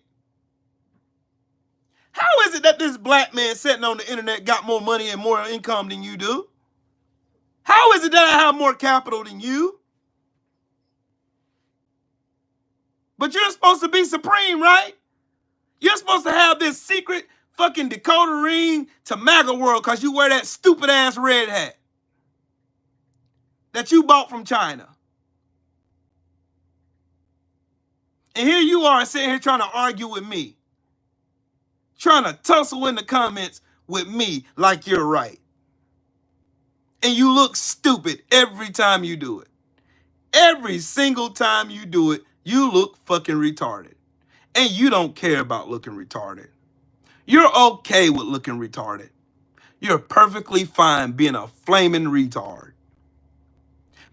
How is it that this black man sitting on the internet got more money and more income than you do? How is it that I have more capital than you? But you're supposed to be supreme, right? You're supposed to have this secret fucking decoder ring to MAGA world because you wear that stupid ass red hat that you bought from China. And here you are sitting here trying to argue with me. Trying to tussle in the comments with me like you're right. And you look stupid every time you do it. Every single time you do it, you look fucking retarded. And you don't care about looking retarded. You're okay with looking retarded. You're perfectly fine being a flaming retard.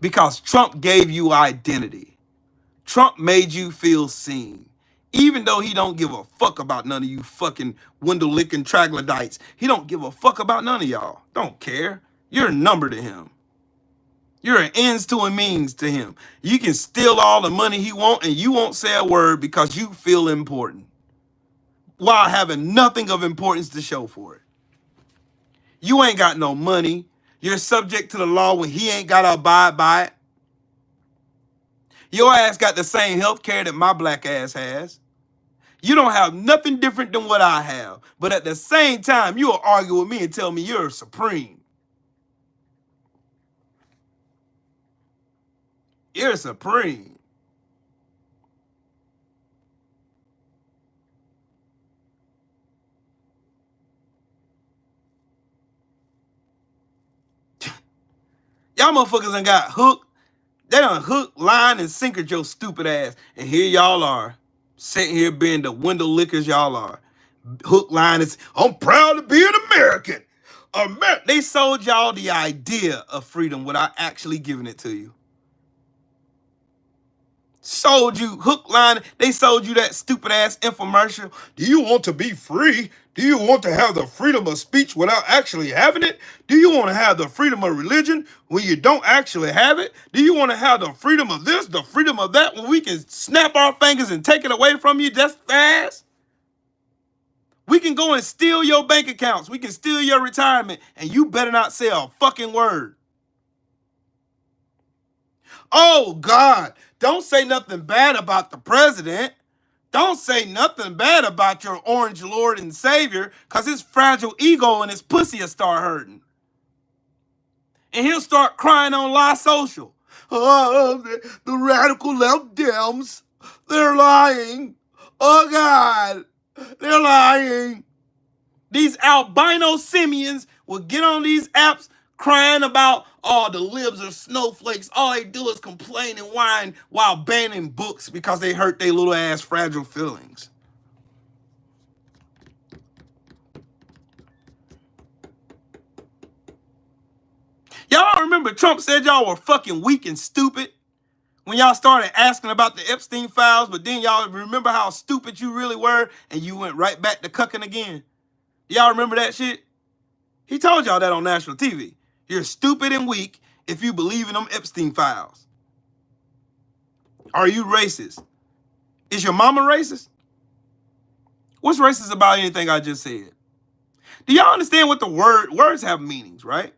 Because Trump gave you identity. Trump made you feel seen. Even though he don't give a fuck about none of you fucking window-licking troglodytes. He don't give a fuck about none of y'all. Don't care. You're a number to him. You're an ends to a means to him. You can steal all the money he wants and you won't say a word because you feel important. While having nothing of importance to show for it. You ain't got no money. You're subject to the law when he ain't got to abide by it. Your ass got the same health care that my black ass has. You don't have nothing different than what I have. But at the same time, you'll argue with me and tell me you're supreme. You're supreme. Y'all motherfuckers done got hooked. They done hook, line, and sinkered your stupid ass. And here y'all are, sitting here being the window lickers y'all are. Hook, line, and I'm proud to be an American. They sold y'all the idea of freedom without actually giving it to you. Sold you hook, line. They sold you that stupid ass infomercial. Do you want to be free? Do you want to have the freedom of speech without actually having it? Do you want to have the freedom of religion when you don't actually have it? Do you want to have the freedom of this, the freedom of that, when we can snap our fingers and take it away from you just fast? We can go and steal your bank accounts. We can steal your retirement, and you better not say a fucking word. Oh, God, don't say nothing bad about the president. Don't say nothing bad about your orange Lord and Savior, because his fragile ego and his pussy will start hurting. And he'll start crying on live social. Oh, the radical left Dems, they're lying. Oh, God, they're lying. These albino simians will get on these apps crying about, oh, the libs are snowflakes. All they do is complain and whine while banning books because they hurt their little ass fragile feelings. Y'all don't remember Trump said y'all were fucking weak and stupid when y'all started asking about the Epstein files, but then y'all remember how stupid you really were and you went right back to cucking again? Y'all remember that shit? He told y'all that on national TV. You're stupid and weak if you believe in them Epstein files. Are you racist? Is your mama racist? What's racist about anything I just said? Do y'all understand what the words have meanings, right?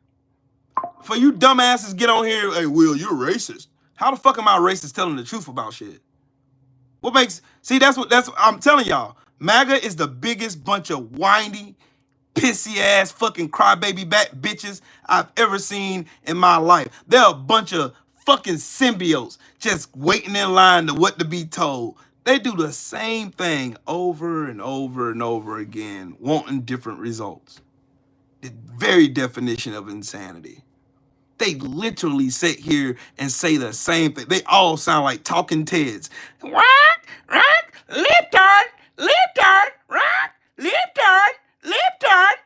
For you dumbasses get on here, hey, Will, you're racist. How the fuck am I racist telling the truth about shit? What makes, see, that's what I'm telling y'all. MAGA is the biggest bunch of whiny, pissy ass fucking crybaby back bitches I've ever seen in my life. They're a bunch of fucking symbiotes just waiting in line to what to be told. They do the same thing over and over and over again, wanting different results. The very definition of insanity. They literally sit here and say the same thing. They all sound like talking Teds. Rock, rock, lip-tart, rock, lip-tart,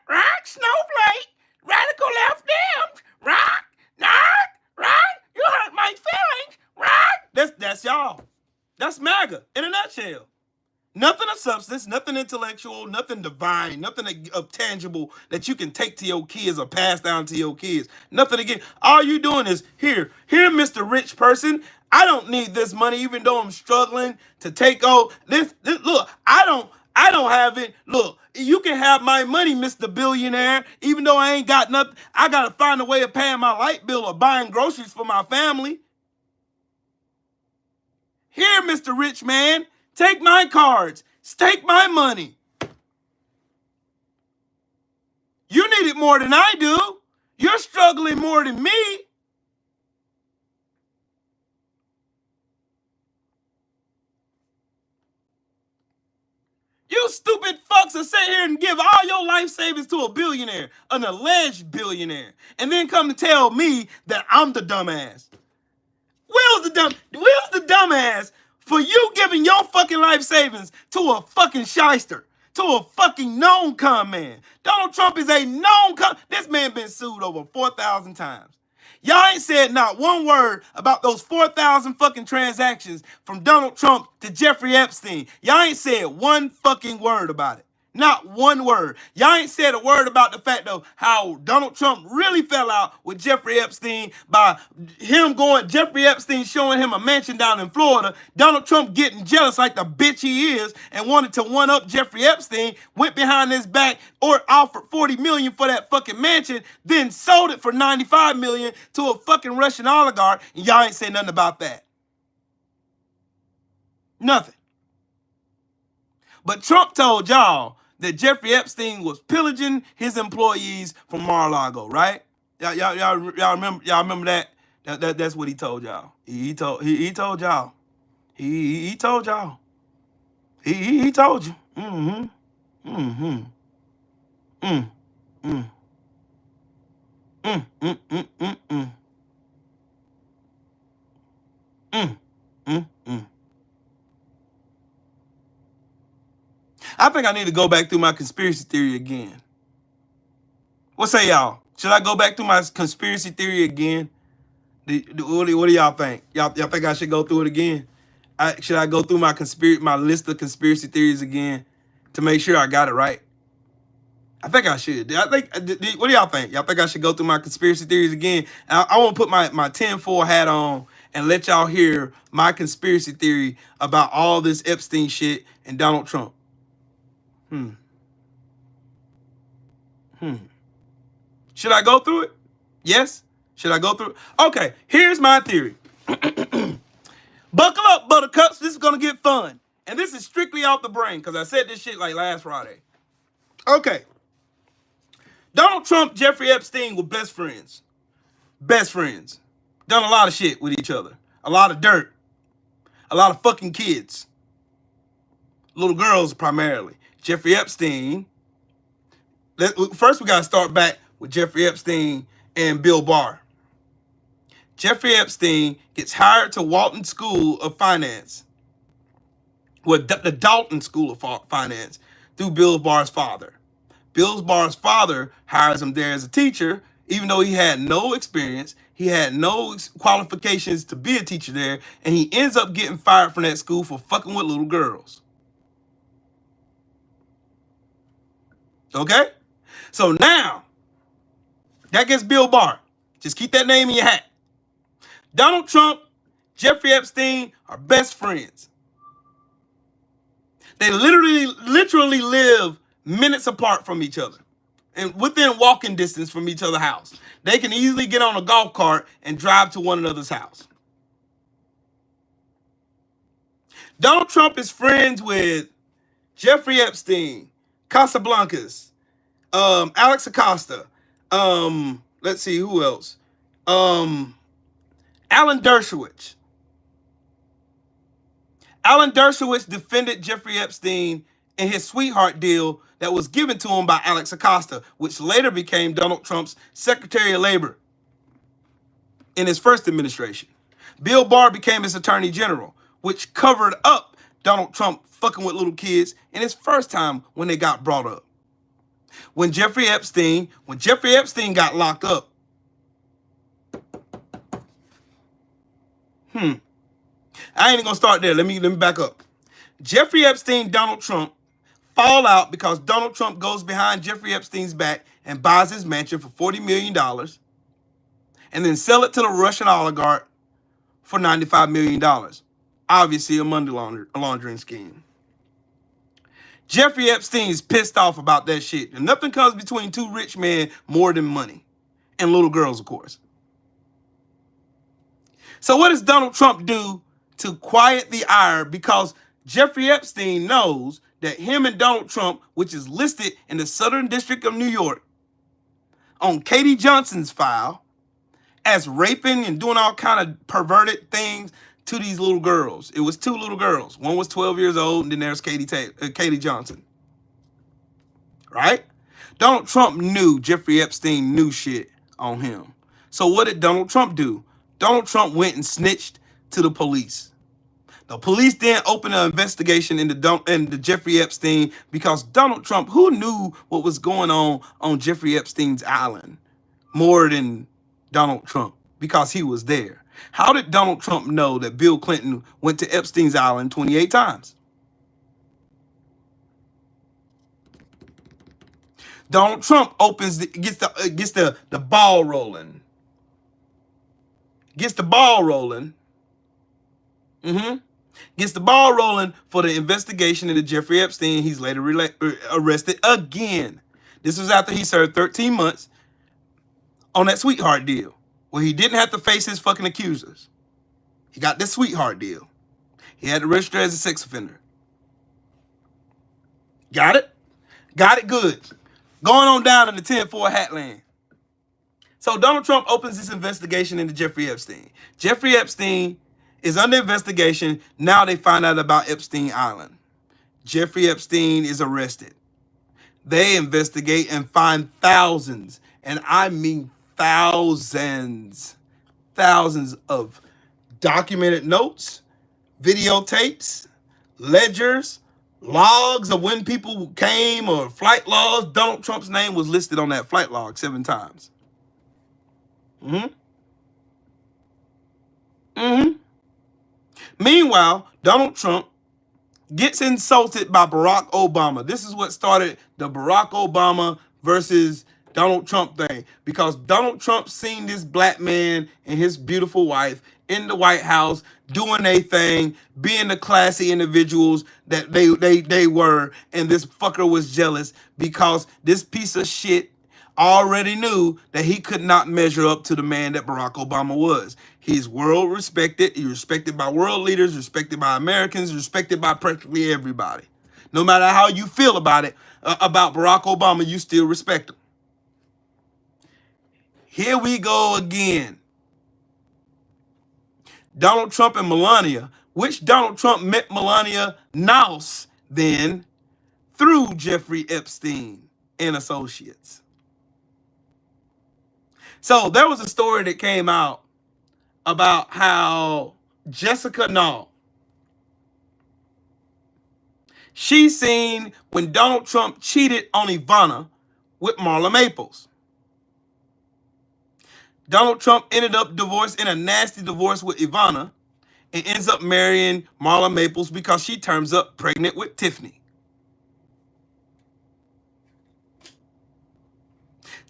rock, snowflake, radical left Dems, rock, you hurt my feelings, rock. That's y'all. That's MAGA in a nutshell. Nothing of substance, nothing intellectual, nothing divine, nothing of tangible that you can take to your kids or pass down to your kids. Nothing again. All you doing is here, Mr. Rich person. I don't need this money, even though I'm struggling to take over this. Look, I don't have it. Look, you can have my money, Mr. Billionaire, even though I ain't got nothing. I gotta find a way of paying my light bill or buying groceries for my family. Here, Mr. Rich Man. Take my cards. Take my money. You need it more than I do. You're struggling more than me. You stupid fucks will sit here and give all your life savings to a billionaire, an alleged billionaire, and then come to tell me that I'm the dumbass. Will's the dumbass for you giving your fucking life savings to a fucking shyster, to a fucking known con man. Donald Trump is a known con. This man been sued over 4,000 times. Y'all ain't said not one word about those 4,000 fucking transactions from Donald Trump to Jeffrey Epstein. Y'all ain't said one fucking word about it. Not one word. Y'all ain't said a word about the fact of how Donald Trump really fell out with Jeffrey Epstein by Jeffrey Epstein showing him a mansion down in Florida. Donald Trump getting jealous like the bitch he is and wanted to one-up Jeffrey Epstein, went behind his back or offered $40 million for that fucking mansion, then sold it for $95 million to a fucking Russian oligarch, and y'all ain't say nothing about that. Nothing. But Trump told y'all that Jeffrey Epstein was pillaging his employees from Mar-a-Lago, right? Y'all remember that? That's what he told y'all. He told y'all. He told y'all. He told you. Mm-hmm. Mm-hmm. Mm. Mm. Mm. Mm. Mm. Mm. Mm. Mm. Mm. Mm. I think I need to go back through my conspiracy theory again. What say y'all? Should I go back through my conspiracy theory again? What do y'all think? Y'all think I should go through it again? Should I go through my list of conspiracy theories again to make sure I got it right? I think I should. What do y'all think? Y'all think I should go through my conspiracy theories again? I want to put my tinfoil hat on and let y'all hear my conspiracy theory about all this Epstein shit and Donald Trump. Should I go through it? Yes? Should I go through it? Okay, here's my theory. Buckle up, buttercups. This is going to get fun. And this is strictly off the brain because I said this shit like last Friday. Okay. Donald Trump, Jeffrey Epstein were best friends. Best friends. Done a lot of shit with each other. A lot of dirt. A lot of fucking kids. Little girls primarily. Jeffrey Epstein. First, we got to start back with Jeffrey Epstein and Bill Barr. Jeffrey Epstein gets hired to Walton School of Finance. Well, the Dalton School of Finance through Bill Barr's father. Bill Barr's father hires him there as a teacher, even though he had no experience. He had no qualifications to be a teacher there, and he ends up getting fired from that school for fucking with little girls. Okay? So now, that gets Bill Barr. Just keep that name in your hat. Donald Trump, Jeffrey Epstein are best friends. They literally live minutes apart from each other and within walking distance from each other's house. They can easily get on a golf cart and drive to one another's house. Donald Trump is friends with Jeffrey Epstein, Casablancas, Alex Acosta, let's see who else, Alan Dershowitz. Alan Dershowitz defended Jeffrey Epstein in his sweetheart deal that was given to him by Alex Acosta, which later became Donald Trump's Secretary of Labor in his first administration. Bill Barr became his Attorney General, which covered up Donald Trump fucking with little kids in his first time when they got brought up. When Jeffrey Epstein got locked up, I ain't gonna start there. Let me back up. Jeffrey Epstein, Donald Trump fall out because Donald Trump goes behind Jeffrey Epstein's back and buys his mansion for $40 million and then sell it to the Russian oligarch for $95 million. Obviously a money laundering scheme. Jeffrey Epstein is pissed off about that shit. And nothing comes between two rich men more than money. And little girls, of course. So what does Donald Trump do to quiet the ire? Because Jeffrey Epstein knows that him and Donald Trump, which is listed in the Southern District of New York on Katie Johnson's file, as raping and doing all kind of perverted things to these little girls. It was two little girls. One was 12 years old, and then there's Katie Johnson. Right? Donald Trump knew Jeffrey Epstein knew shit on him. So what did Donald Trump do? Donald Trump went and snitched to the police. The police then opened an investigation into Jeffrey Epstein because Donald Trump, who knew what was going on Jeffrey Epstein's island more than Donald Trump, because he was there. How did Donald Trump know that Bill Clinton went to Epstein's island 28 times? Donald Trump gets the ball rolling. Gets the ball rolling. Gets the ball rolling for the investigation into Jeffrey Epstein. He's later arrested again. This was after he served 13 months on that sweetheart deal, where he didn't have to face his fucking accusers. He got this sweetheart deal. He had to register as a sex offender. Got it? Got it good. Going on down in the 10-4 Hatland. So Donald Trump opens this investigation into Jeffrey Epstein. Jeffrey Epstein is under investigation. Now they find out about Epstein Island. Jeffrey Epstein is arrested. They investigate and find thousands, and I mean thousands of documented notes, videotapes, ledgers, logs of when people came, or flight logs. Donald Trump's name was listed on that flight log 7 times. Meanwhile, Donald Trump gets insulted by Barack Obama. This is what started the Barack Obama versus Donald Trump thing, because Donald Trump seen this black man and his beautiful wife in the White House doing their thing, being the classy individuals that they were, and this fucker was jealous because this piece of shit already knew that he could not measure up to the man that Barack Obama was. He's world respected. He's respected by world leaders, respected by Americans, respected by practically everybody. No matter how you feel about it, about Barack Obama, you still respect him. Here we go again. Donald Trump and Melania, which Donald Trump met Melania Naus then through Jeffrey Epstein and Associates. So there was a story that came out about how Jessica Null, she seen when Donald Trump cheated on Ivana with Marla Maples. Donald Trump ended up divorced in a nasty divorce with Ivana and ends up marrying Marla Maples because she turns up pregnant with Tiffany.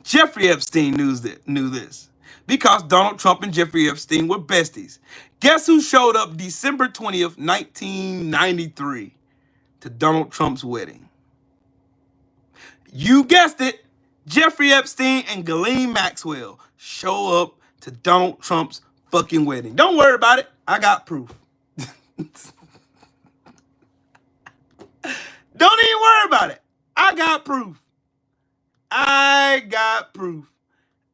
Jeffrey Epstein knew this because Donald Trump and Jeffrey Epstein were besties. Guess who showed up December 20th, 1993 to Donald Trump's wedding. You guessed it. Jeffrey Epstein and Ghislaine Maxwell show up to Donald Trump's fucking wedding. Don't worry about it. I got proof. Don't even worry about it. I got proof. I got proof.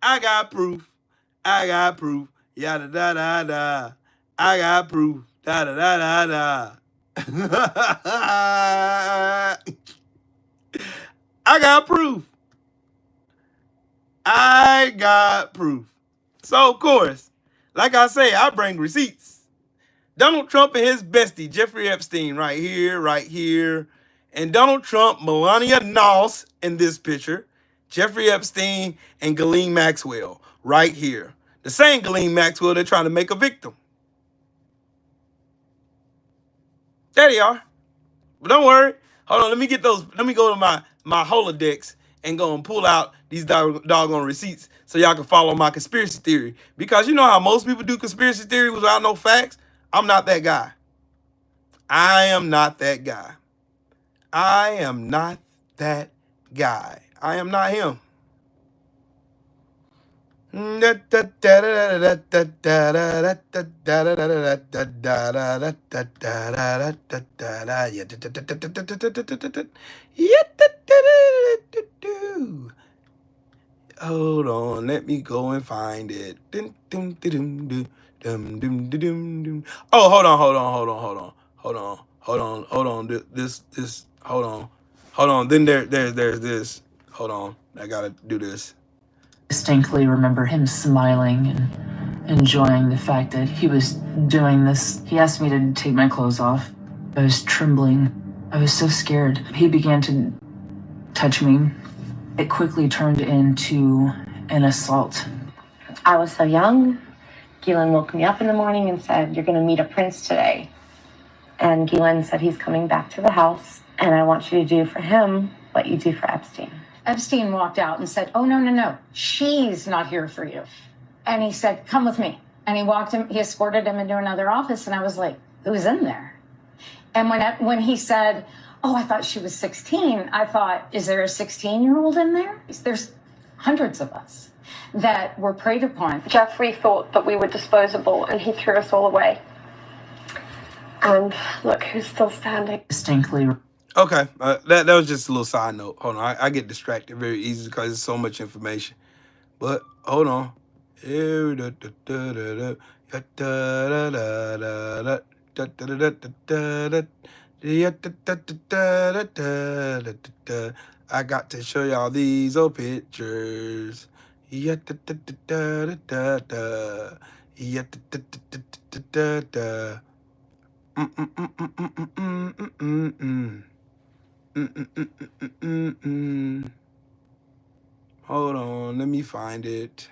I got proof. I got proof. Yada da da da. I got proof. Da da da da da. I got proof. I got proof. So, of course, like I say, I bring receipts. Donald Trump and his bestie, Jeffrey Epstein, right here. And Donald Trump, Melania Knauss in this picture. Jeffrey Epstein and Ghislaine Maxwell right here. The same Ghislaine Maxwell they're trying to make a victim. There they are. But don't worry. Hold on, let me get those. Let me go to my Holodex and go and pull out these doggone receipts so y'all can follow my conspiracy theory. Because you know how most people do conspiracy theory without no facts? I'm not that guy. I am not that guy. I am not that guy. I am not him. Hold on, let me go and find it. Oh, hold on. Hold on. Then there's this. Hold on, I gotta do this. Distinctly remember him smiling and enjoying the fact that he was doing this. He asked me to take my clothes off. I was trembling. I was so scared. He began to touch me. It quickly turned into an assault. I was so young. Ghislaine woke me up in the morning and said, "You're going to meet a prince today." And Ghislaine said, "He's coming back to the house, and I want you to do for him what you do for Epstein." Epstein walked out and said, "Oh, no. She's not here for you." And he said, "Come with me." And he escorted him into another office. And I was like, "Who's in there?" And when he said, "Oh, I thought she was 16, I thought, is there a 16-year-old in there? There's hundreds of us that were preyed upon." Jeffrey thought that we were disposable, and he threw us all away. And look who's still standing. Distinctly. Okay, that was just a little side note. Hold on, I get distracted very easily because there's so much information. But hold on. I got to show y'all these old pictures. Hold on, let me find it.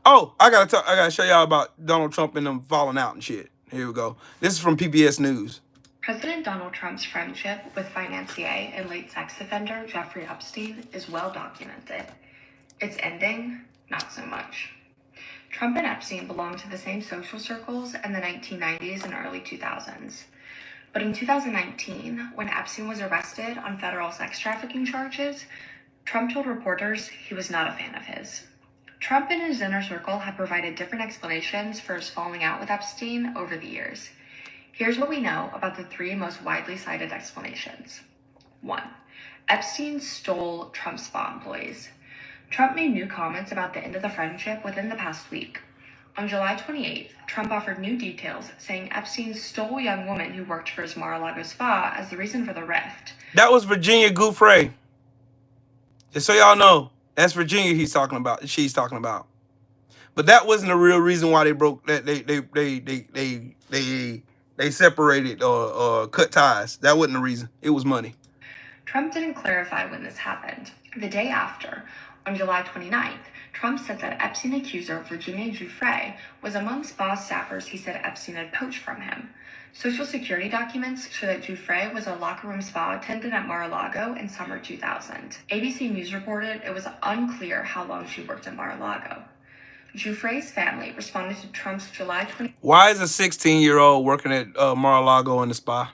Oh, I gotta show y'all about Donald Trump and them falling out and shit. Here we go. This is from PBS News. President Donald Trump's friendship with financier and late sex offender Jeffrey Epstein is well documented. Its ending, not so much. Trump and Epstein belonged to the same social circles in the 1990s and early 2000s. But in 2019, when Epstein was arrested on federal sex trafficking charges, Trump told reporters he was not a fan of his. Trump and his inner circle have provided different explanations for his falling out with Epstein over the years. Here's what we know about the three most widely cited explanations. 1. Epstein stole Trump's spa employees. Trump made new comments about the end of the friendship within the past week. On July 28th, Trump offered new details, saying Epstein stole a young woman who worked for his Mar-a-Lago spa as the reason for the rift. That was Virginia Giuffre. Just so y'all know, that's Virginia she's talking about. But that wasn't the real reason why they broke that they separated or cut ties. That wasn't the reason. It was money. Trump didn't clarify when this happened. The day after, on July 29th, Trump said that Epstein accuser Virginia Giuffre was among spa staffers he said Epstein had poached from him. Social security documents show that Giuffre was a locker room spa attendant at Mar-a-Lago in summer 2000. ABC News reported it was unclear how long she worked at Mar-a-Lago. Giuffre's family responded to Trump's July 29th Why is a 16-year-old working at Mar-a-Lago in the spa?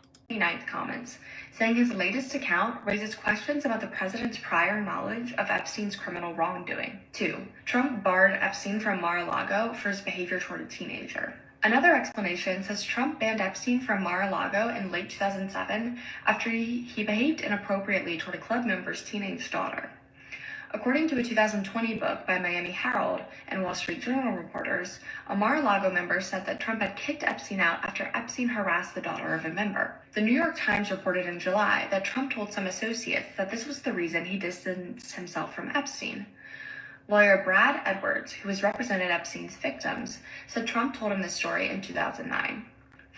comments, saying his latest account raises questions about the president's prior knowledge of Epstein's criminal wrongdoing. 2. Trump barred Epstein from Mar-a-Lago for his behavior toward a teenager. Another explanation says Trump banned Epstein from Mar-a-Lago in late 2007 after he behaved inappropriately toward a club member's teenage daughter. According to a 2020 book by Miami Herald and Wall Street Journal reporters, a Mar-a-Lago member said that Trump had kicked Epstein out after Epstein harassed the daughter of a member. The New York Times reported in July that Trump told some associates that this was the reason he distanced himself from Epstein. Lawyer Brad Edwards, who has represented Epstein's victims, said Trump told him this story in 2009.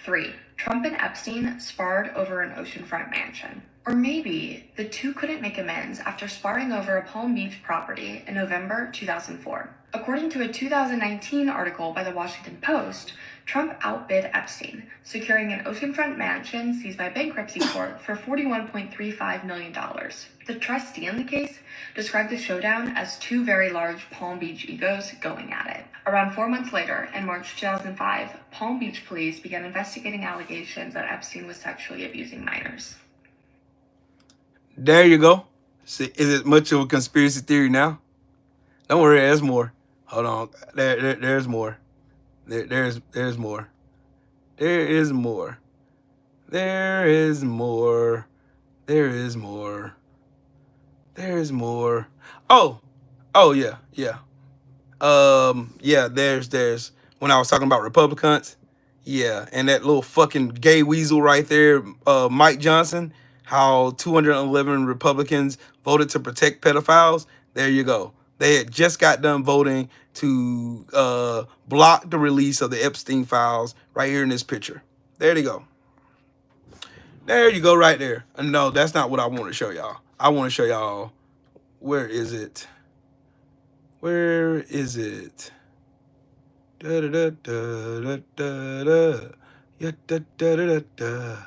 3. Trump and Epstein sparred over an oceanfront mansion. Or maybe the two couldn't make amends after sparring over a Palm Beach property in November 2004. According to a 2019 article by the Washington Post, Trump outbid Epstein, securing an oceanfront mansion seized by bankruptcy court for $41.35 million. The trustee in the case described the showdown as two very large Palm Beach egos going at it. Around 4 months later, in March 2005, Palm Beach police began investigating allegations that Epstein was sexually abusing minors. There you go. See, is it much of a conspiracy theory now? Don't worry, there's more. Hold on. There's more. There's more. There is more. There is more. There is more. There is more. Oh yeah. Yeah, there's when I was talking about Republicans, yeah, and that little fucking gay weasel right there, Mike Johnson, how 211 Republicans voted to protect pedophiles. There you go. They had just got done voting to block the release of the Epstein files right here in this picture. There they go. There you go right there. No, that's not what I want to show y'all. I want to show y'all, where is it? Where is it? Da da da da da da. Ya da da da da.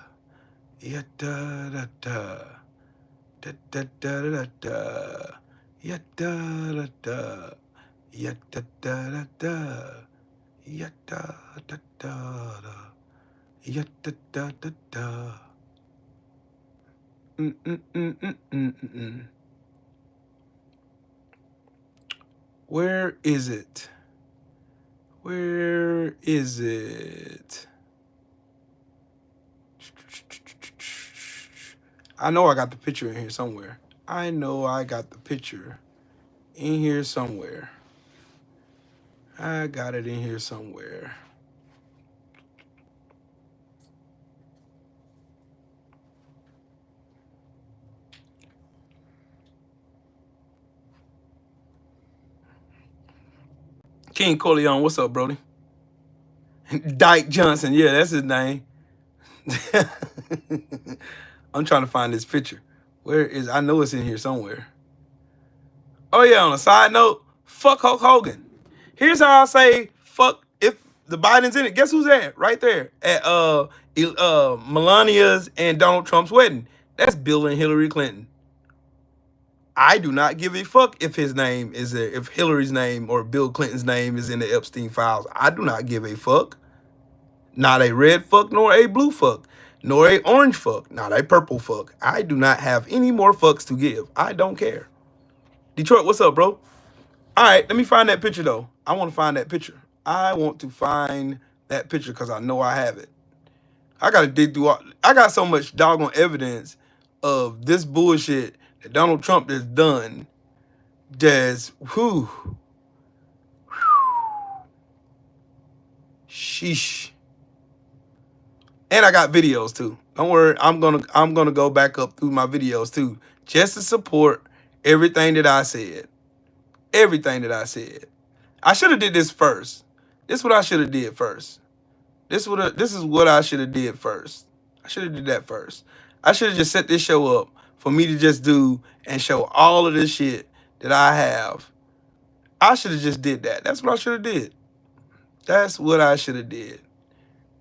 Ya da da da. Da da da da da. Ya da da da. Ya da da da da. Ya da da da. Ya da da da da. Where is it? Where is it? I know I got the picture in here somewhere. I know I got the picture in here somewhere. I got it in here somewhere. King Corleone, what's up, Brody? Dyke Johnson, yeah, that's his name. I'm trying to find this picture. Where is, I know it's in here somewhere. Oh yeah, on a side note, fuck Hulk Hogan. Here's how I say fuck if the Biden's in it. Guess who's at? Right there at Melania's and Donald Trump's wedding. That's Bill and Hillary Clinton. I do not give a fuck if his name is there, if Hillary's name or Bill Clinton's name is in the Epstein files. I do not give a fuck. Not a red fuck, nor a blue fuck, nor a orange fuck, not a purple fuck. I do not have any more fucks to give. I don't care. Detroit, what's up, bro? All right, let me find that picture, though. I want to find that picture. I want to find that picture because I know I have it. I got to dig through all, I got so much doggone evidence of this bullshit that Donald Trump has done. Just, sheesh. And I got videos too. Don't worry, I'm gonna go back up through my videos too, just to support everything that I said. Everything that I said. I should have did this first. This is what I should have did first. This is what I should have did first. I should have did that first. I should have just set this show up for me to just do and show all of this shit that I have. I should have just did that. That's what I should have did. That's what I should have did.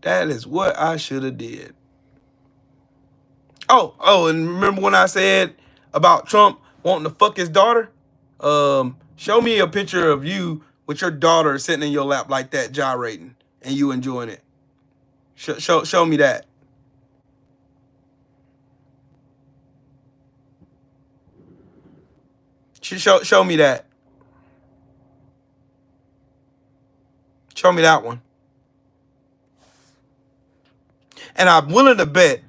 That is what I should have did. Oh, and remember when I said about Trump wanting to fuck his daughter? Show me a picture of you with your daughter sitting in your lap like that, gyrating, and you enjoying it. Show me that. Show me that. Show me that one. And I'm willing to bet,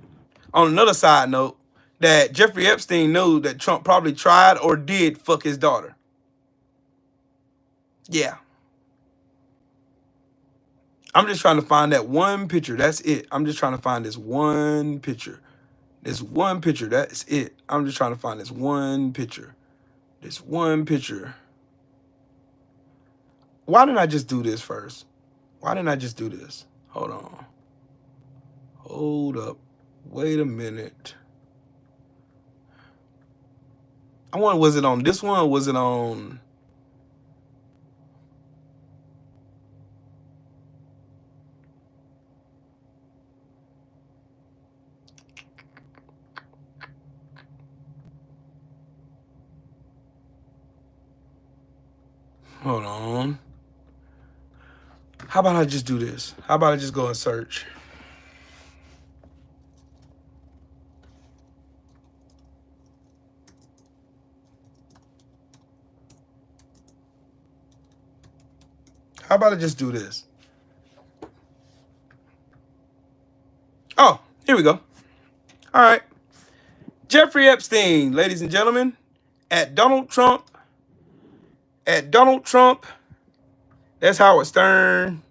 on another side note, that Jeffrey Epstein knew that Trump probably tried or did fuck his daughter. Yeah. I'm just trying to find that one picture. That's it. I'm just trying to find this one picture. This one picture. That's it. I'm just trying to find this one picture. This one picture. Why didn't I just do this first? Why didn't I just do this? Hold on. Hold up. Wait a minute. I wonder, was it on this one or was it on... Hold on. How about I just do this? How about I just go and search? How about I just do this? Oh, here we go. All right. Jeffrey Epstein, ladies and gentlemen, at Donald Trump. That's Howard Stern.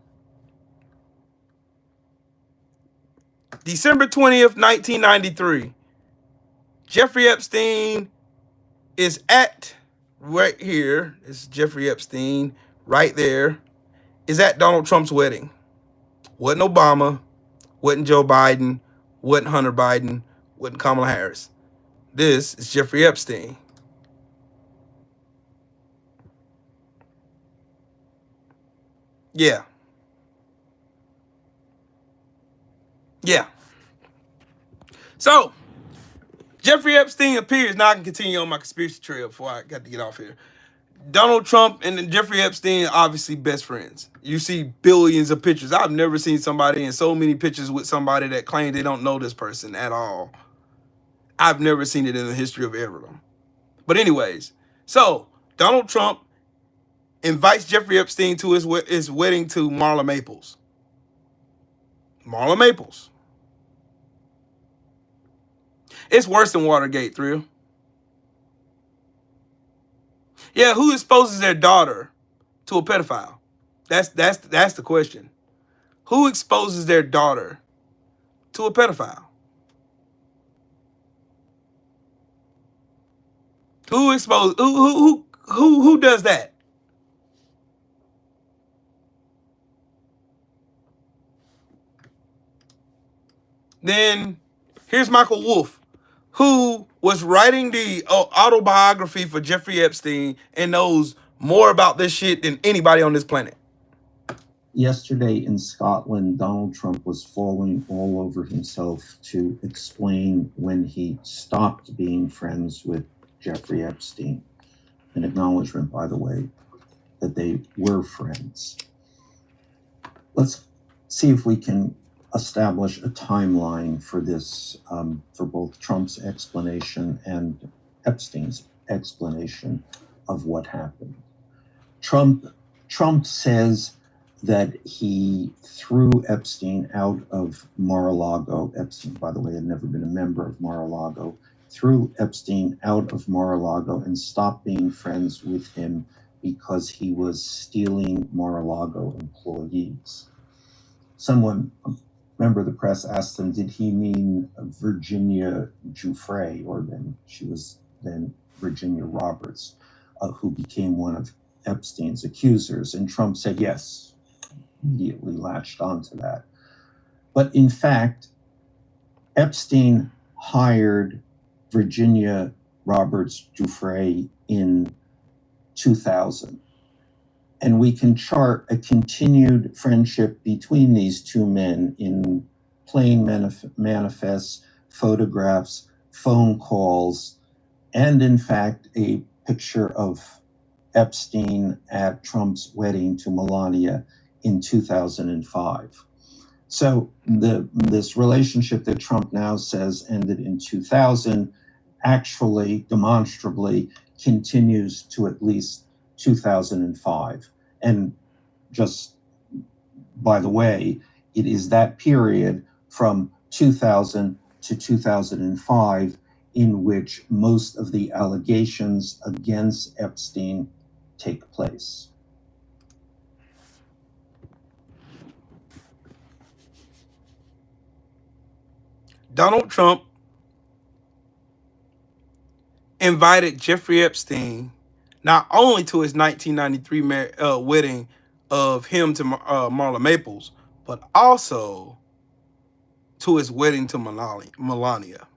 December 20th, 1993. Jeffrey Epstein is at right here. This is Jeffrey Epstein right there. Is at Donald Trump's wedding. Wasn't Obama, wasn't Joe Biden, wasn't Hunter Biden, wasn't Kamala Harris. This is Jeffrey Epstein. Yeah. Yeah. So, Jeffrey Epstein appears. Now I can continue on my conspiracy trail before I got to get off here. Donald Trump and Jeffrey Epstein obviously best friends. You see billions of pictures. I've never seen somebody in so many pictures with somebody that claims they don't know this person at all. I've never seen it in the history of ever. But anyways, so Donald Trump invites Jeffrey Epstein to his wedding to Marla Maples. Marla Maples. It's worse than Watergate, Thrill. Yeah, who exposes their daughter to a pedophile? That's the question. Who exposes their daughter to a pedophile? Who does that? Then here's Michael Wolff, who was writing the autobiography for Jeffrey Epstein and knows more about this shit than anybody on this planet. Yesterday in Scotland, Donald Trump was falling all over himself to explain when he stopped being friends with Jeffrey Epstein. An acknowledgement, by the way, that they were friends. Let's see if we can establish a timeline for this, for both Trump's explanation and Epstein's explanation of what happened. Trump says that he threw Epstein out of Mar-a-Lago. Epstein, by the way, had never been a member of Mar-a-Lago. Threw Epstein out of Mar-a-Lago and stopped being friends with him because he was stealing Mar-a-Lago employees. Someone, a member of the press, asked him, did he mean Virginia Giuffre, or then she was then Virginia Roberts, who became one of Epstein's accusers? And Trump said yes, immediately latched onto that. But in fact, Epstein hired Virginia Roberts Giuffre in 2000. And we can chart a continued friendship between these two men in plain manifests, photographs, phone calls, and in fact, a picture of Epstein at Trump's wedding to Melania in 2005. So this relationship that Trump now says ended in 2000 actually demonstrably continues to at least 2005. And just by the way, it is that period from 2000 to 2005 in which most of the allegations against Epstein take place. Donald Trump invited Jeffrey Epstein not only to his 1993 wedding of him to Marla Maples, but also to his wedding to Melania.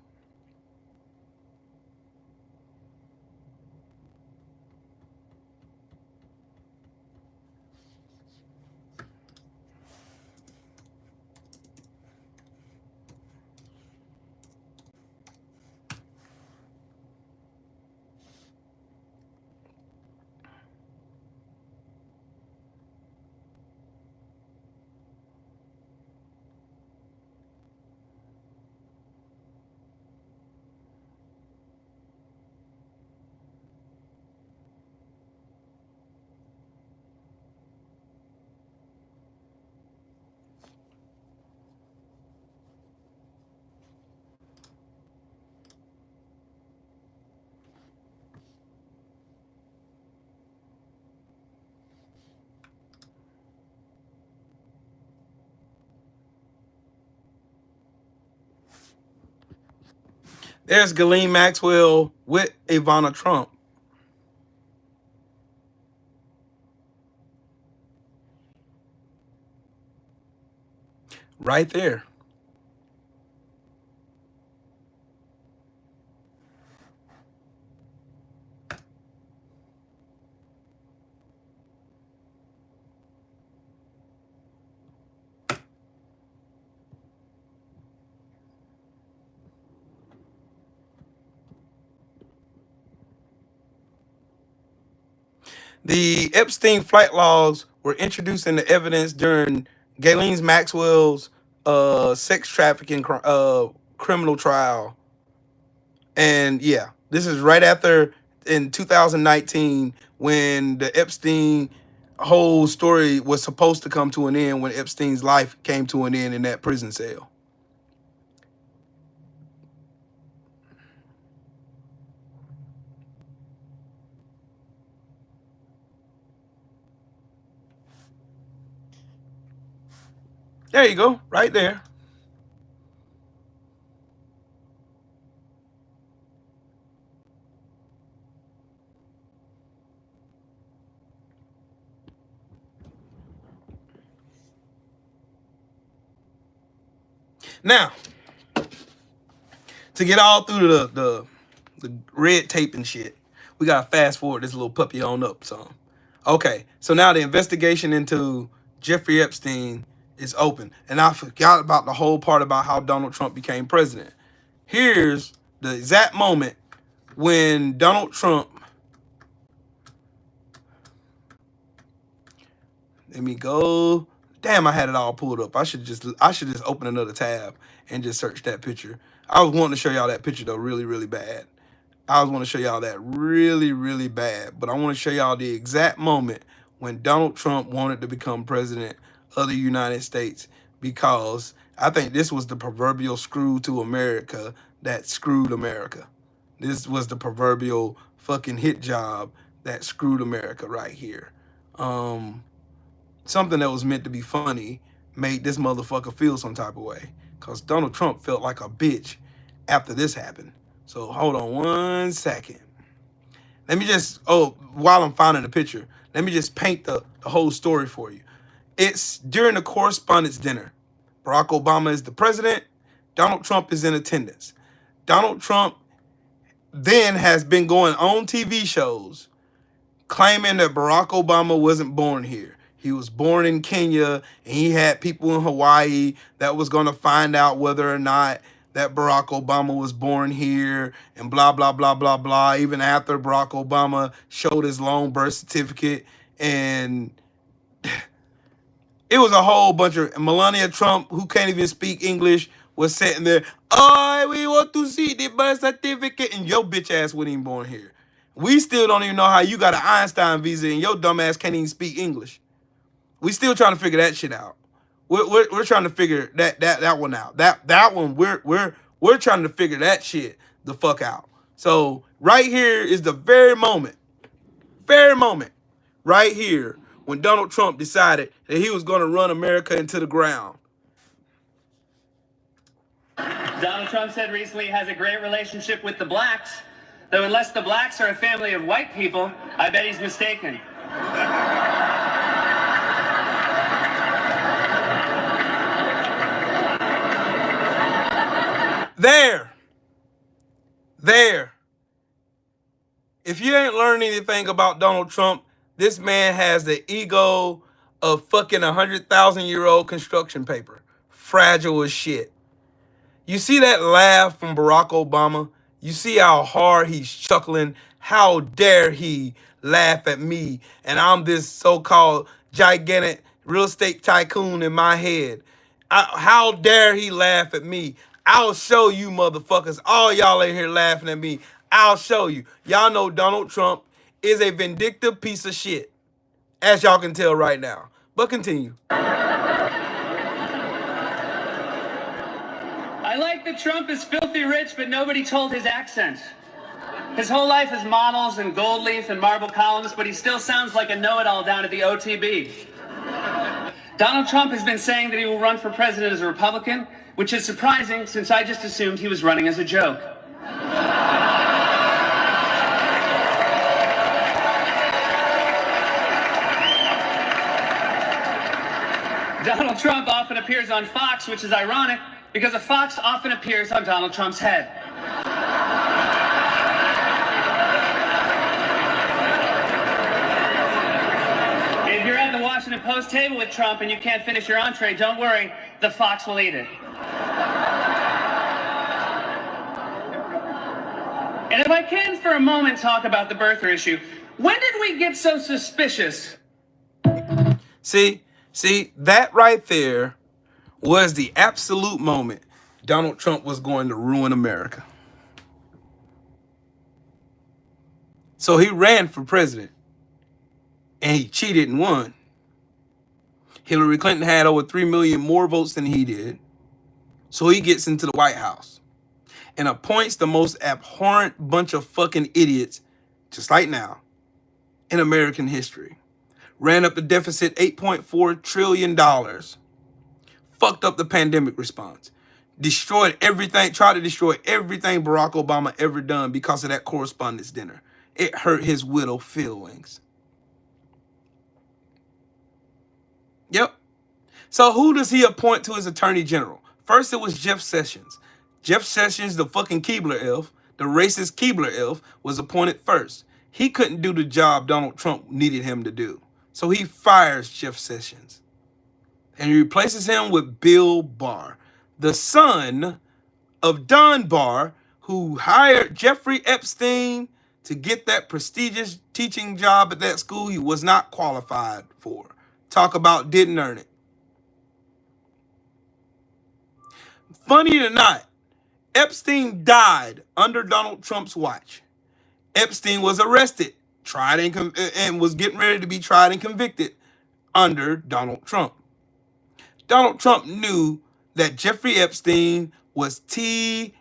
There's Ghislaine Maxwell with Ivana Trump. Right there. The Epstein flight logs were introduced into evidence during Ghislaine Maxwell's sex trafficking criminal trial. And yeah, this is right after in 2019 when the Epstein whole story was supposed to come to an end, when Epstein's life came to an end in that prison cell. There you go, right there. Now, to get all through the red tape and shit, we gotta fast forward this little puppy on up some. Okay, so now the investigation into Jeffrey Epstein is open. And I forgot about the whole part about how Donald Trump became president. Here's the exact moment when Donald Trump, let me go. Damn, I had it all pulled up. I should just open another tab and just search that picture. I was wanting to show y'all that picture though, really, really bad. I was want to show y'all that really, really bad. But I want to show y'all the exact moment when Donald Trump wanted to become president of the United States, because I think this was the proverbial screw to America that screwed America. This was the proverbial fucking hit job that screwed America right here. Something that was meant to be funny made this motherfucker feel some type of way, because Donald Trump felt like a bitch after this happened. So hold on one second. Let me just, while I'm finding the picture, let me just paint the whole story for you. It's during the correspondence dinner. Barack Obama is the president. Donald Trump is in attendance. Donald Trump then has been going on TV shows claiming that Barack Obama wasn't born here. He was born in Kenya, and he had people in Hawaii that was going to find out whether or not that Barack Obama was born here, and blah, blah, blah, blah, blah. Even after Barack Obama showed his long birth certificate, and it was a whole bunch of Melania Trump, who can't even speak English, was sitting there, oh, we want to see the birth certificate, and your bitch ass wasn't even born here. We still don't even know how you got an Einstein visa and your dumb ass can't even speak English. We still trying to figure that shit out. We're trying to figure that one out. That one we're trying to figure that shit the fuck out. So right here is the very moment right here when Donald Trump decided that he was going to run America into the ground. Donald Trump said recently he has a great relationship with the blacks, though unless the blacks are a family of white people, I bet he's mistaken. There. If you ain't learned anything about Donald Trump, this man has the ego of fucking 100,000-year-old construction paper. Fragile as shit. You see that laugh from Barack Obama? You see how hard he's chuckling? How dare he laugh at me? And I'm this so-called gigantic real estate tycoon in my head. How dare he laugh at me? I'll show you motherfuckers. All y'all in here laughing at me. I'll show you. Y'all know Donald Trump is a vindictive piece of shit, as y'all can tell right now. But continue. I like that Trump is filthy rich, but nobody told his accent. His whole life is models and gold leaf and marble columns, but he still sounds like a know-it-all down at the OTB. Donald Trump has been saying that he will run for president as a Republican, which is surprising since I just assumed he was running as a joke. Donald Trump often appears on Fox, which is ironic because a fox often appears on Donald Trump's head. If you're at the Washington Post table with Trump and you can't finish your entree, don't worry, the fox will eat it. And if I can for a moment talk about the birther issue, when did we get so suspicious? See, that right there was the absolute moment Donald Trump was going to ruin America. So he ran for president and he cheated and won. Hillary Clinton had over 3 million more votes than he did. So he gets into the White House and appoints the most abhorrent bunch of fucking idiots, just like now, in American history. Ran up the deficit $8.4 trillion. Fucked up the pandemic response. Destroyed everything, tried to destroy everything Barack Obama ever done because of that correspondence dinner. It hurt his widow feelings. Yep. So who does he appoint to his attorney general? First, it was Jeff Sessions. Jeff Sessions, the fucking Keebler elf, the racist Keebler elf, was appointed first. He couldn't do the job Donald Trump needed him to do. So he fires Jeff Sessions. And he replaces him with Bill Barr, the son of Don Barr, who hired Jeffrey Epstein to get that prestigious teaching job at that school he was not qualified for. Talk about didn't earn it. Funny or not, Epstein died under Donald Trump's watch. Epstein was arrested, tried and was getting ready to be tried and convicted under Donald Trump. Donald Trump knew that Jeffrey Epstein was TNT.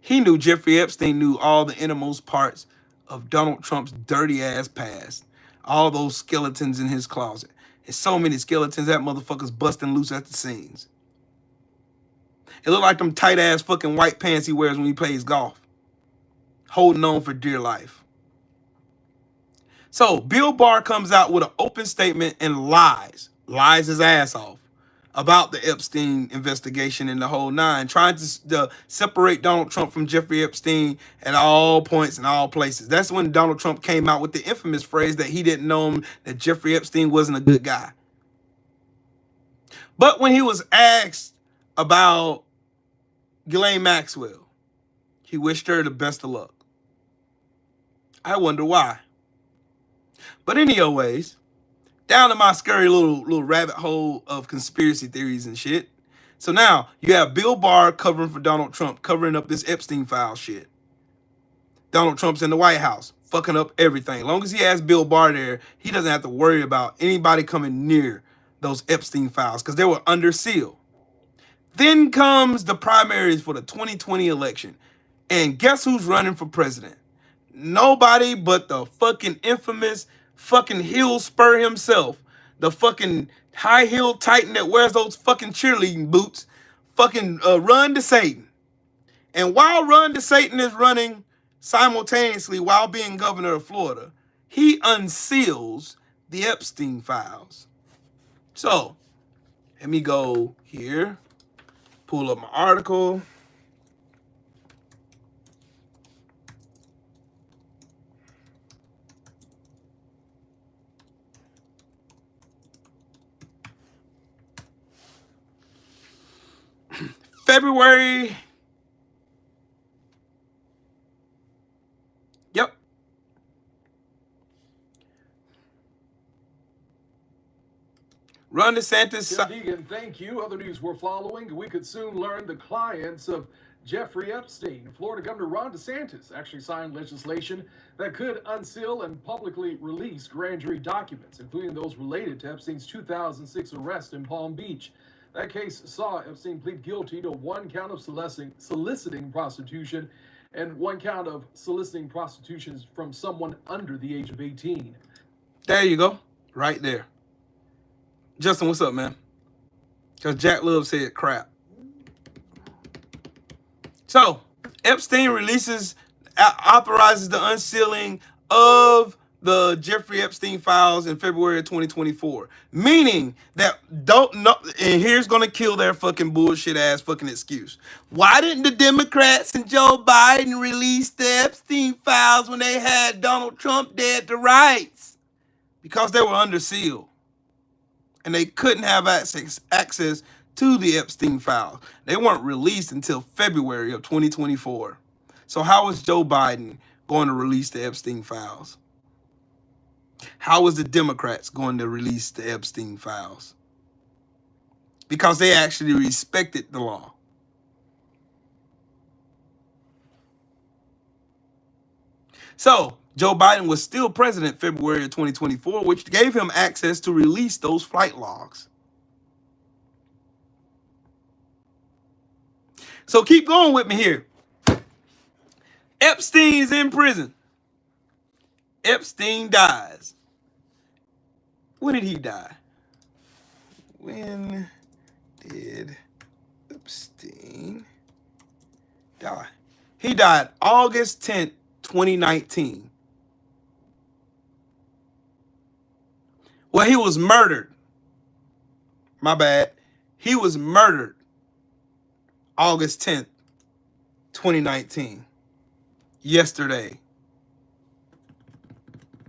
He knew Jeffrey Epstein knew all the innermost parts of Donald Trump's dirty ass past. All those skeletons in his closet. There's so many skeletons, that motherfucker's busting loose at the seams. It looked like them tight ass fucking white pants he wears when he plays golf. Holding on for dear life. So Bill Barr comes out with an open statement and lies his ass off about the Epstein investigation and the whole nine, trying to separate Donald Trump from Jeffrey Epstein at all points and all places. That's when Donald Trump came out with the infamous phrase that he didn't know him, that Jeffrey Epstein wasn't a good guy. But when he was asked about Ghislaine Maxwell, he wished her the best of luck. I wonder why. But anyways, down to my scary little rabbit hole of conspiracy theories and shit. So now you have Bill Barr covering for Donald Trump, covering up this Epstein file shit. Donald Trump's in the White House, fucking up everything. As long as he has Bill Barr there, he doesn't have to worry about anybody coming near those Epstein files because they were under seal. Then comes the primaries for the 2020 election. And guess who's running for president? Nobody but the fucking infamous fucking heel spur himself. The fucking high heel titan that wears those fucking cheerleading boots. Fucking Run to Satan. And while Run to Satan is running simultaneously while being governor of Florida, he unseals the Epstein files. So, let me go here. Pull up my article. February. Yep. Ron DeSantis. Tim Deegan, thank you. Other news we're following. We could soon learn the clients of Jeffrey Epstein. Florida Governor Ron DeSantis actually signed legislation that could unseal and publicly release grand jury documents, including those related to Epstein's 2006 arrest in Palm Beach. That case saw Epstein plead guilty to one count of soliciting prostitution and one count of soliciting prostitution from someone under the age of 18. There you go. Right there. Justin, what's up, man? Because Jack Love said crap. So, Epstein authorizes the unsealing of the Jeffrey Epstein files in February of 2024. Meaning that and here's going to kill their fucking bullshit ass fucking excuse. Why didn't the Democrats and Joe Biden release the Epstein files when they had Donald Trump dead to rights? Because they were under seal. And they couldn't have access to the Epstein files. They weren't released until February of 2024. So how is Joe Biden going to release the Epstein files? How is the Democrats going to release the Epstein files? Because they actually respected the law. So Joe Biden was still president February of 2024, which gave him access to release those flight logs. So keep going with me here. Epstein's in prison. Epstein dies. When did he die? When did Epstein die? He died August 10th, 2019. Well, he was murdered. My bad. He was murdered August 10th, 2019. Yesterday.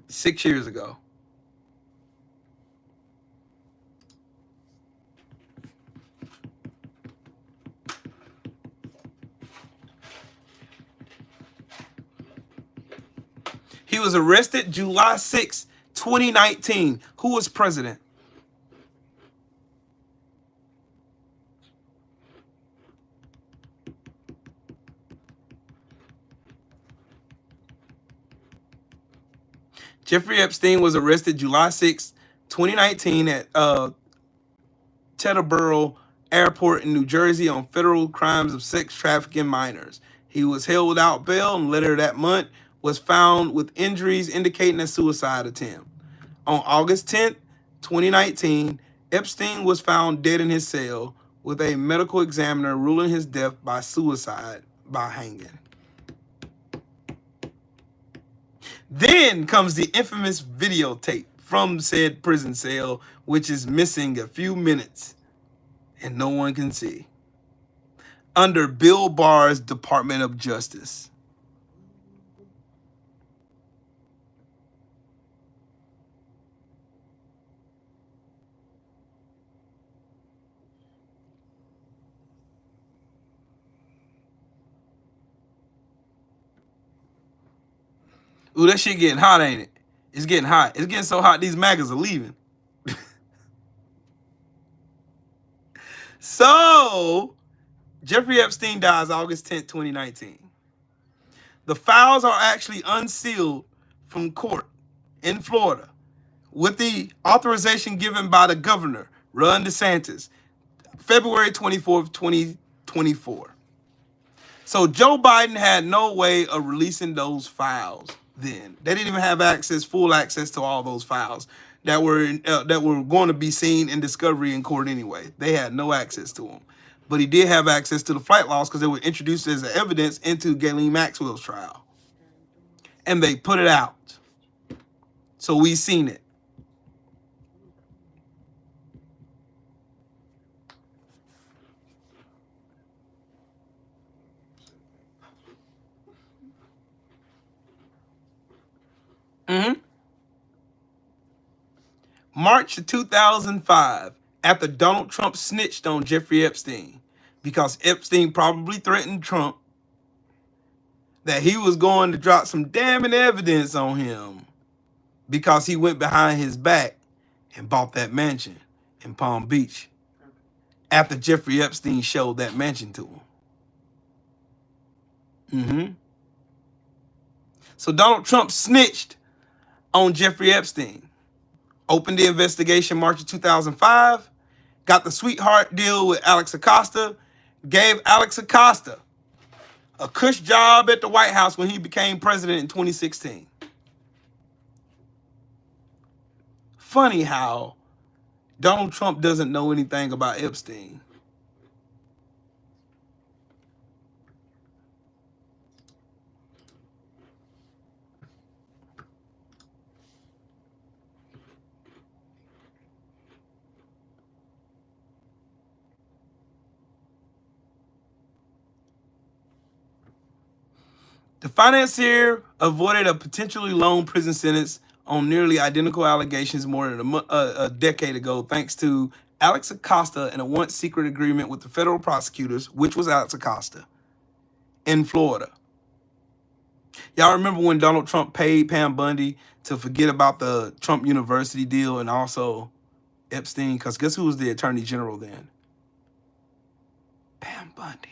6 years ago. He was arrested July 6, 2019. Who was president? Jeffrey Epstein was arrested July 6, 2019 at Teterboro Airport in New Jersey on federal crimes of sex trafficking minors. He was held without bail and later that month was found with injuries indicating a suicide attempt. On August 10th, 2019, Epstein was found dead in his cell with a medical examiner ruling his death by suicide by hanging. Then comes the infamous videotape from said prison cell, which is missing a few minutes. and no one can see. Under Bill Barr's Department of Justice. Ooh, that shit getting hot, ain't it? It's getting hot. It's getting so hot, these maggots are leaving. So, Jeffrey Epstein dies August 10th, 2019. The files are actually unsealed from court in Florida with the authorization given by the governor, Ron DeSantis, February 24th, 2024. So Joe Biden had no way of releasing those files then. They didn't even have full access to all those files that were going to be seen in discovery in court anyway. They had no access to them. But he did have access to the flight logs because they were introduced as evidence into Ghislaine Maxwell's trial. And they put it out. So we seen it. March of 2005, after Donald Trump snitched on Jeffrey Epstein, because Epstein probably threatened Trump that he was going to drop some damning evidence on him because he went behind his back and bought that mansion in Palm Beach after Jeffrey Epstein showed that mansion to him. So Donald Trump snitched on Jeffrey Epstein. Opened the investigation March of 2005, got the sweetheart deal with Alex Acosta, gave Alex Acosta a cush job at the White House when he became president in 2016. Funny how Donald Trump doesn't know anything about Epstein. The financier avoided a potentially long prison sentence on nearly identical allegations more than a decade ago, thanks to Alex Acosta and a once secret agreement with the federal prosecutors, which was Alex Acosta, in Florida. Y'all remember when Donald Trump paid Pam Bundy to forget about the Trump University deal and also Epstein? Because guess who was the attorney general then? Pam Bundy.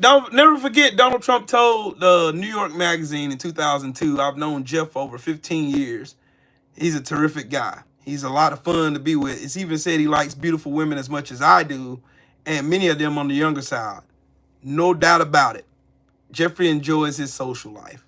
Don't never forget Donald Trump told the New York Magazine in 2002, I've known Jeff for over 15 years. He's a terrific guy. He's a lot of fun to be with. It's even said he likes beautiful women as much as I do, and many of them on the younger side. No doubt about it. Jeffrey enjoys his social life.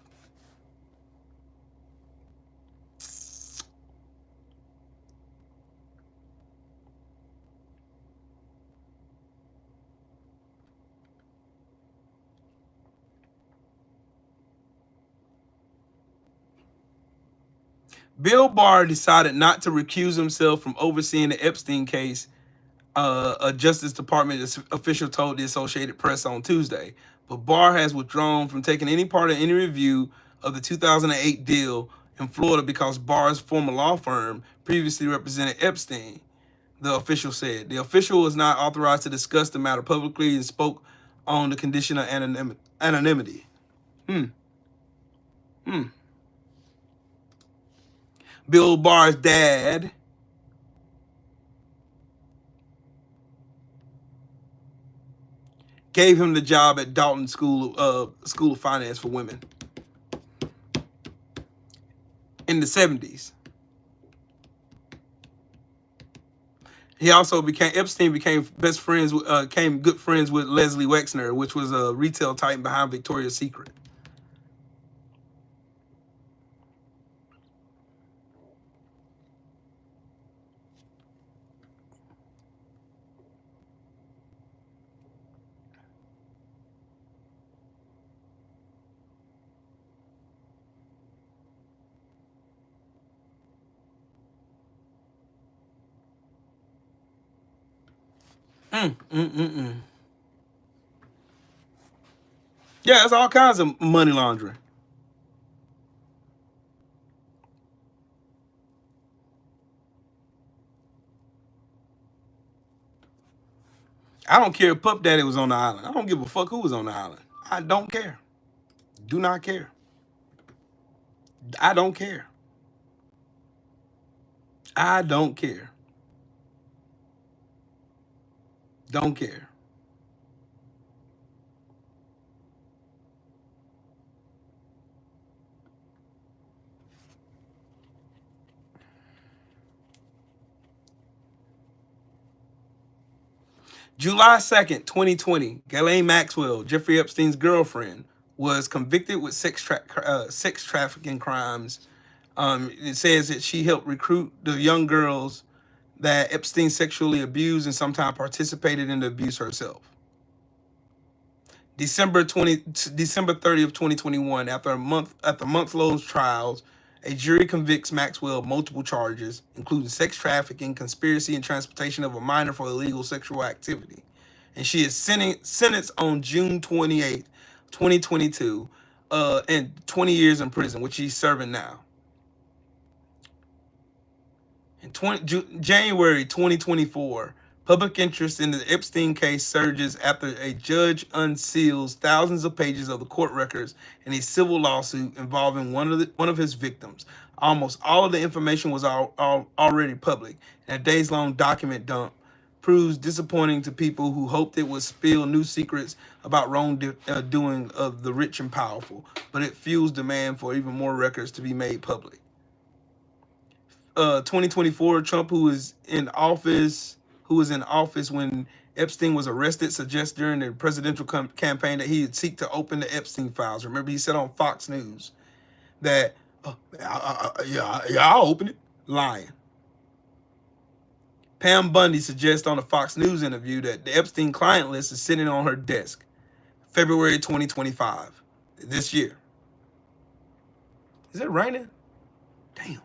Bill Barr decided not to recuse himself from overseeing the Epstein case, a Justice Department official told the Associated Press on Tuesday. But Barr has withdrawn from taking any part in any review of the 2008 deal in Florida because Barr's former law firm previously represented Epstein, the official said. The official was not authorized to discuss the matter publicly and spoke on the condition of anonymity. Bill Barr's dad gave him the job at Dalton School of Finance for Women in the 70s. Epstein became good friends with Leslie Wexner, which was a retail titan behind Victoria's Secret. Mm, mm, mm, mm. Yeah, it's all kinds of money laundering. I don't care if Puff Daddy was on the island. I don't give a fuck who was on the island. I don't care. Do not care. I don't care. I don't care. Don't care. July 2nd, 2020, Ghislaine Maxwell, Jeffrey Epstein's girlfriend, was convicted with sex trafficking crimes. It says that she helped recruit the young girls that Epstein sexually abused and sometimes participated in the abuse herself. December 30th, 2021, after month-long trials, a jury convicts Maxwell of multiple charges, including sex trafficking, conspiracy, and transportation of a minor for illegal sexual activity. And she is sentenced on June 28th, 2022, and 20 years in prison, which she's serving now. In January 2024, public interest in the Epstein case surges after a judge unseals thousands of pages of the court records in a civil lawsuit involving one of his victims. Almost all of the information was already public, and a days-long document dump proves disappointing to people who hoped it would spill new secrets about wrongdoing of the rich and powerful, but it fuels demand for even more records to be made public. 2024, Trump, who was in office when Epstein was arrested, suggests during the presidential campaign that he would seek to open the Epstein files. Remember, he said on Fox News that, I'll open it. Lying. Pam Bundy suggests on a Fox News interview that the Epstein client list is sitting on her desk, February 2025, this year. Is it raining? Damn.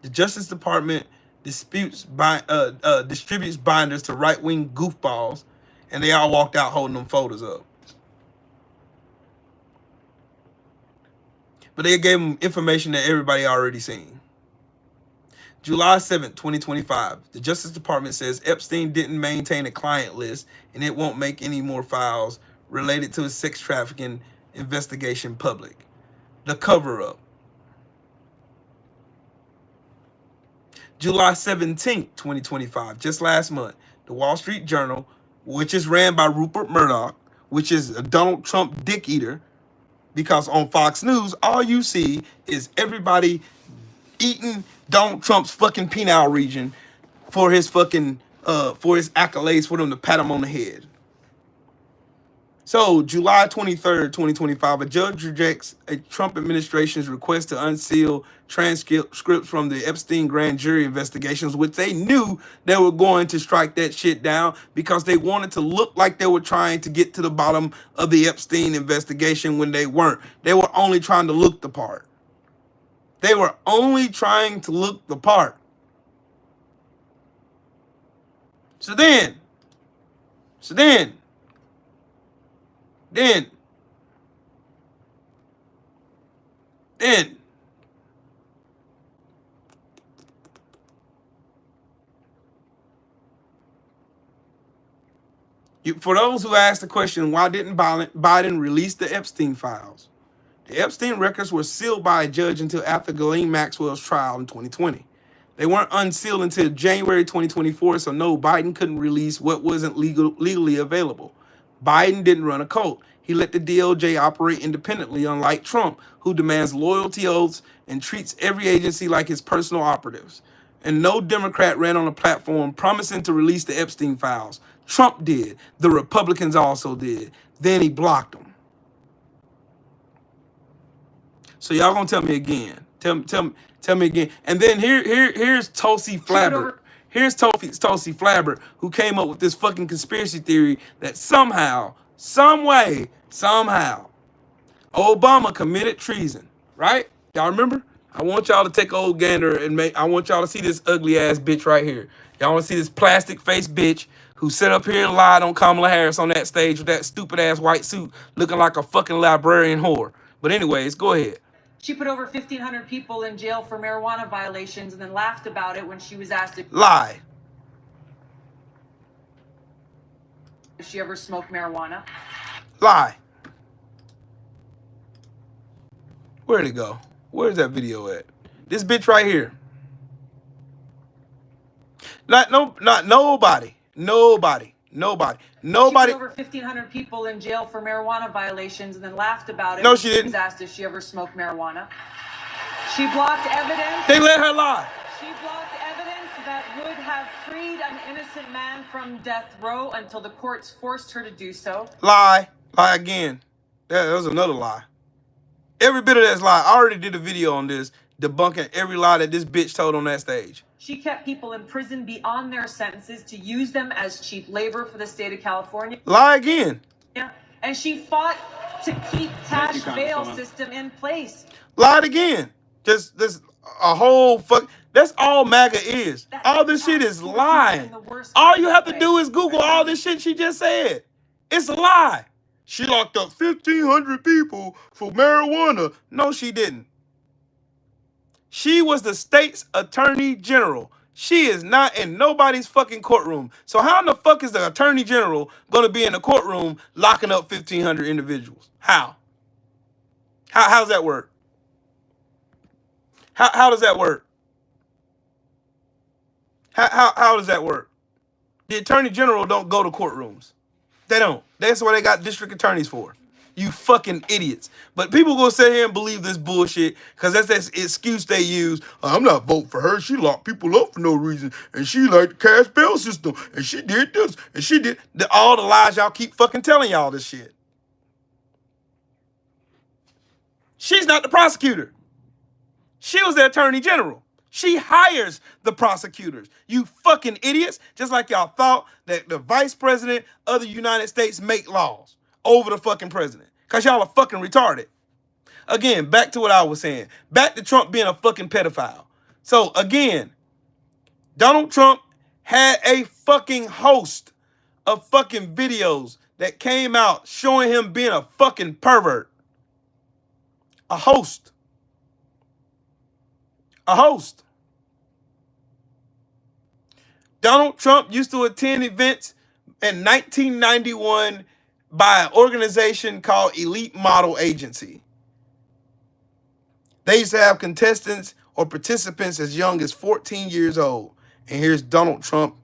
The Justice Department distributes binders to right-wing goofballs, and they all walked out holding them folders up. But they gave them information that everybody already seen. July 7th, 2025, the Justice Department says Epstein didn't maintain a client list, and it won't make any more files related to his sex trafficking investigation public. The cover-up. July 17th, 2025, just last month, the Wall Street Journal, which is ran by Rupert Murdoch, which is a Donald Trump dick eater, because on Fox News, all you see is everybody eating Donald Trump's fucking penile region for his fucking, for his accolades, for them to pat him on the head. So, July 23rd, 2025, a judge rejects a Trump administration's request to unseal transcripts from the Epstein grand jury investigations, which they knew they were going to strike that shit down because they wanted to look like they were trying to get to the bottom of the Epstein investigation when they weren't. They were only trying to look the part. They were only trying to look the part. So then, for those who asked the question, why didn't Biden release the Epstein files? The Epstein records were sealed by a judge until after Ghislaine Maxwell's trial in 2020. They weren't unsealed until January 2024, so no, Biden couldn't release what wasn't legally available. Biden didn't run a cult. He let the DOJ operate independently, unlike Trump, who demands loyalty oaths and treats every agency like his personal operatives. And no Democrat ran on a platform promising to release the Epstein files. Trump did. The Republicans also did. Then he blocked them. So y'all gonna tell me again. Tell me again. And then here's Tulsi Flabbert. Here's Tulsi Flabbert, who came up with this fucking conspiracy theory that somehow, some way, somehow, Obama committed treason. Right? Y'all remember? I want y'all to take a old gander and I want y'all to see this ugly ass bitch right here. Y'all want to see this plastic face bitch who sat up here and lied on Kamala Harris on that stage with that stupid ass white suit looking like a fucking librarian whore. But anyways, go ahead. She put over 1,500 people in jail for marijuana violations and then laughed about it when she was asked if Lie. she ever smoked marijuana. Lie. Where'd it go? Where's that video at? This bitch right here. Not nobody. Nobody. She put over 1,500 people in jail for marijuana violations and then laughed about it. No, when she didn't. Was asked if she ever smoked marijuana. She blocked evidence. They let her lie. She blocked evidence that would have freed an innocent man from death row until the courts forced her to do so. Lie. Lie again. That was another lie. Every bit of that's lie. I already did a video on this, debunking every lie that this bitch told on that stage. She kept people in prison beyond their sentences to use them as cheap labor for the state of California. Lie again. And she fought to keep cash bail system in place. Lied again. Just a whole fuck. That's all MAGA is. All this shit is lying. All you have to do is Google all this shit she just said. It's a lie. She locked up 1,500 people for marijuana. No, she didn't. She was the state's attorney general. She is not in nobody's fucking courtroom. So how in the fuck is the attorney general going to be in the courtroom locking up 1,500 individuals? How? How does that work? How does that work? How does that work? The attorney general don't go to courtrooms. They don't. That's what they got district attorneys for. You fucking idiots. But people gonna sit here and believe this bullshit because that's that excuse they use. I'm not voting for her. She locked people up for no reason. And she liked the cash bail system. And she did this. And she did all the lies y'all keep fucking telling y'all this shit. She's not the prosecutor. She was the attorney general. She hires the prosecutors. You fucking idiots. Just like y'all thought that the vice president of the United States make laws over the fucking president. Because y'all are fucking retarded. Again, back to what I was saying. Back to Trump being a fucking pedophile. So, again, Donald Trump had a fucking host of fucking videos that came out showing him being a fucking pervert. A host. A host. Donald Trump used to attend events in 1991 by an organization called Elite Model Agency. They used to have contestants or participants as young as 14 years old. And here's Donald Trump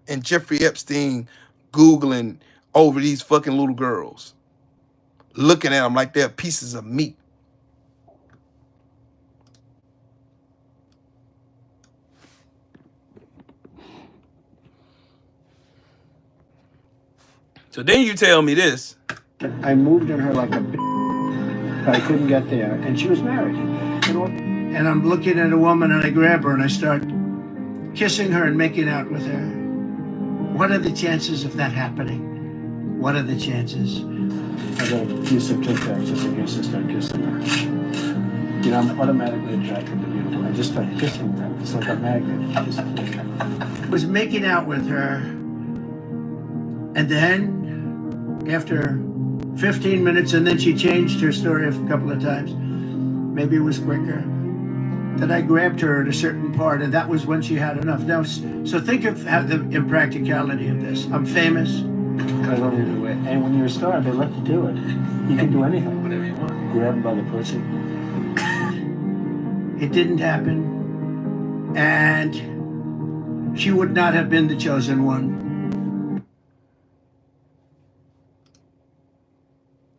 and Jeffrey Epstein Googling over these fucking little girls, looking at them like they're pieces of meat. So then you tell me this. I moved on her like a bitch, but I couldn't get there. And she was married. And I'm looking at a woman and I grab her and I start kissing her and making out with her. What are the chances of that happening? What are the chances? I got a piece of Tic Tacs just in case I start kissing her. You know, I'm automatically attracted to beautiful. I just start kissing her. It's like a magnet. I was making out with her. And then, after 15 minutes, and then she changed her story a couple of times, maybe it was quicker, that I grabbed her at a certain part, and that was when she had enough. Now, so think of the impracticality of this. I'm famous. I don't need to wait. And when you're a star, they let you do it. You can do anything. Whatever you want. Grab them by the pussy. It didn't happen. And she would not have been the chosen one.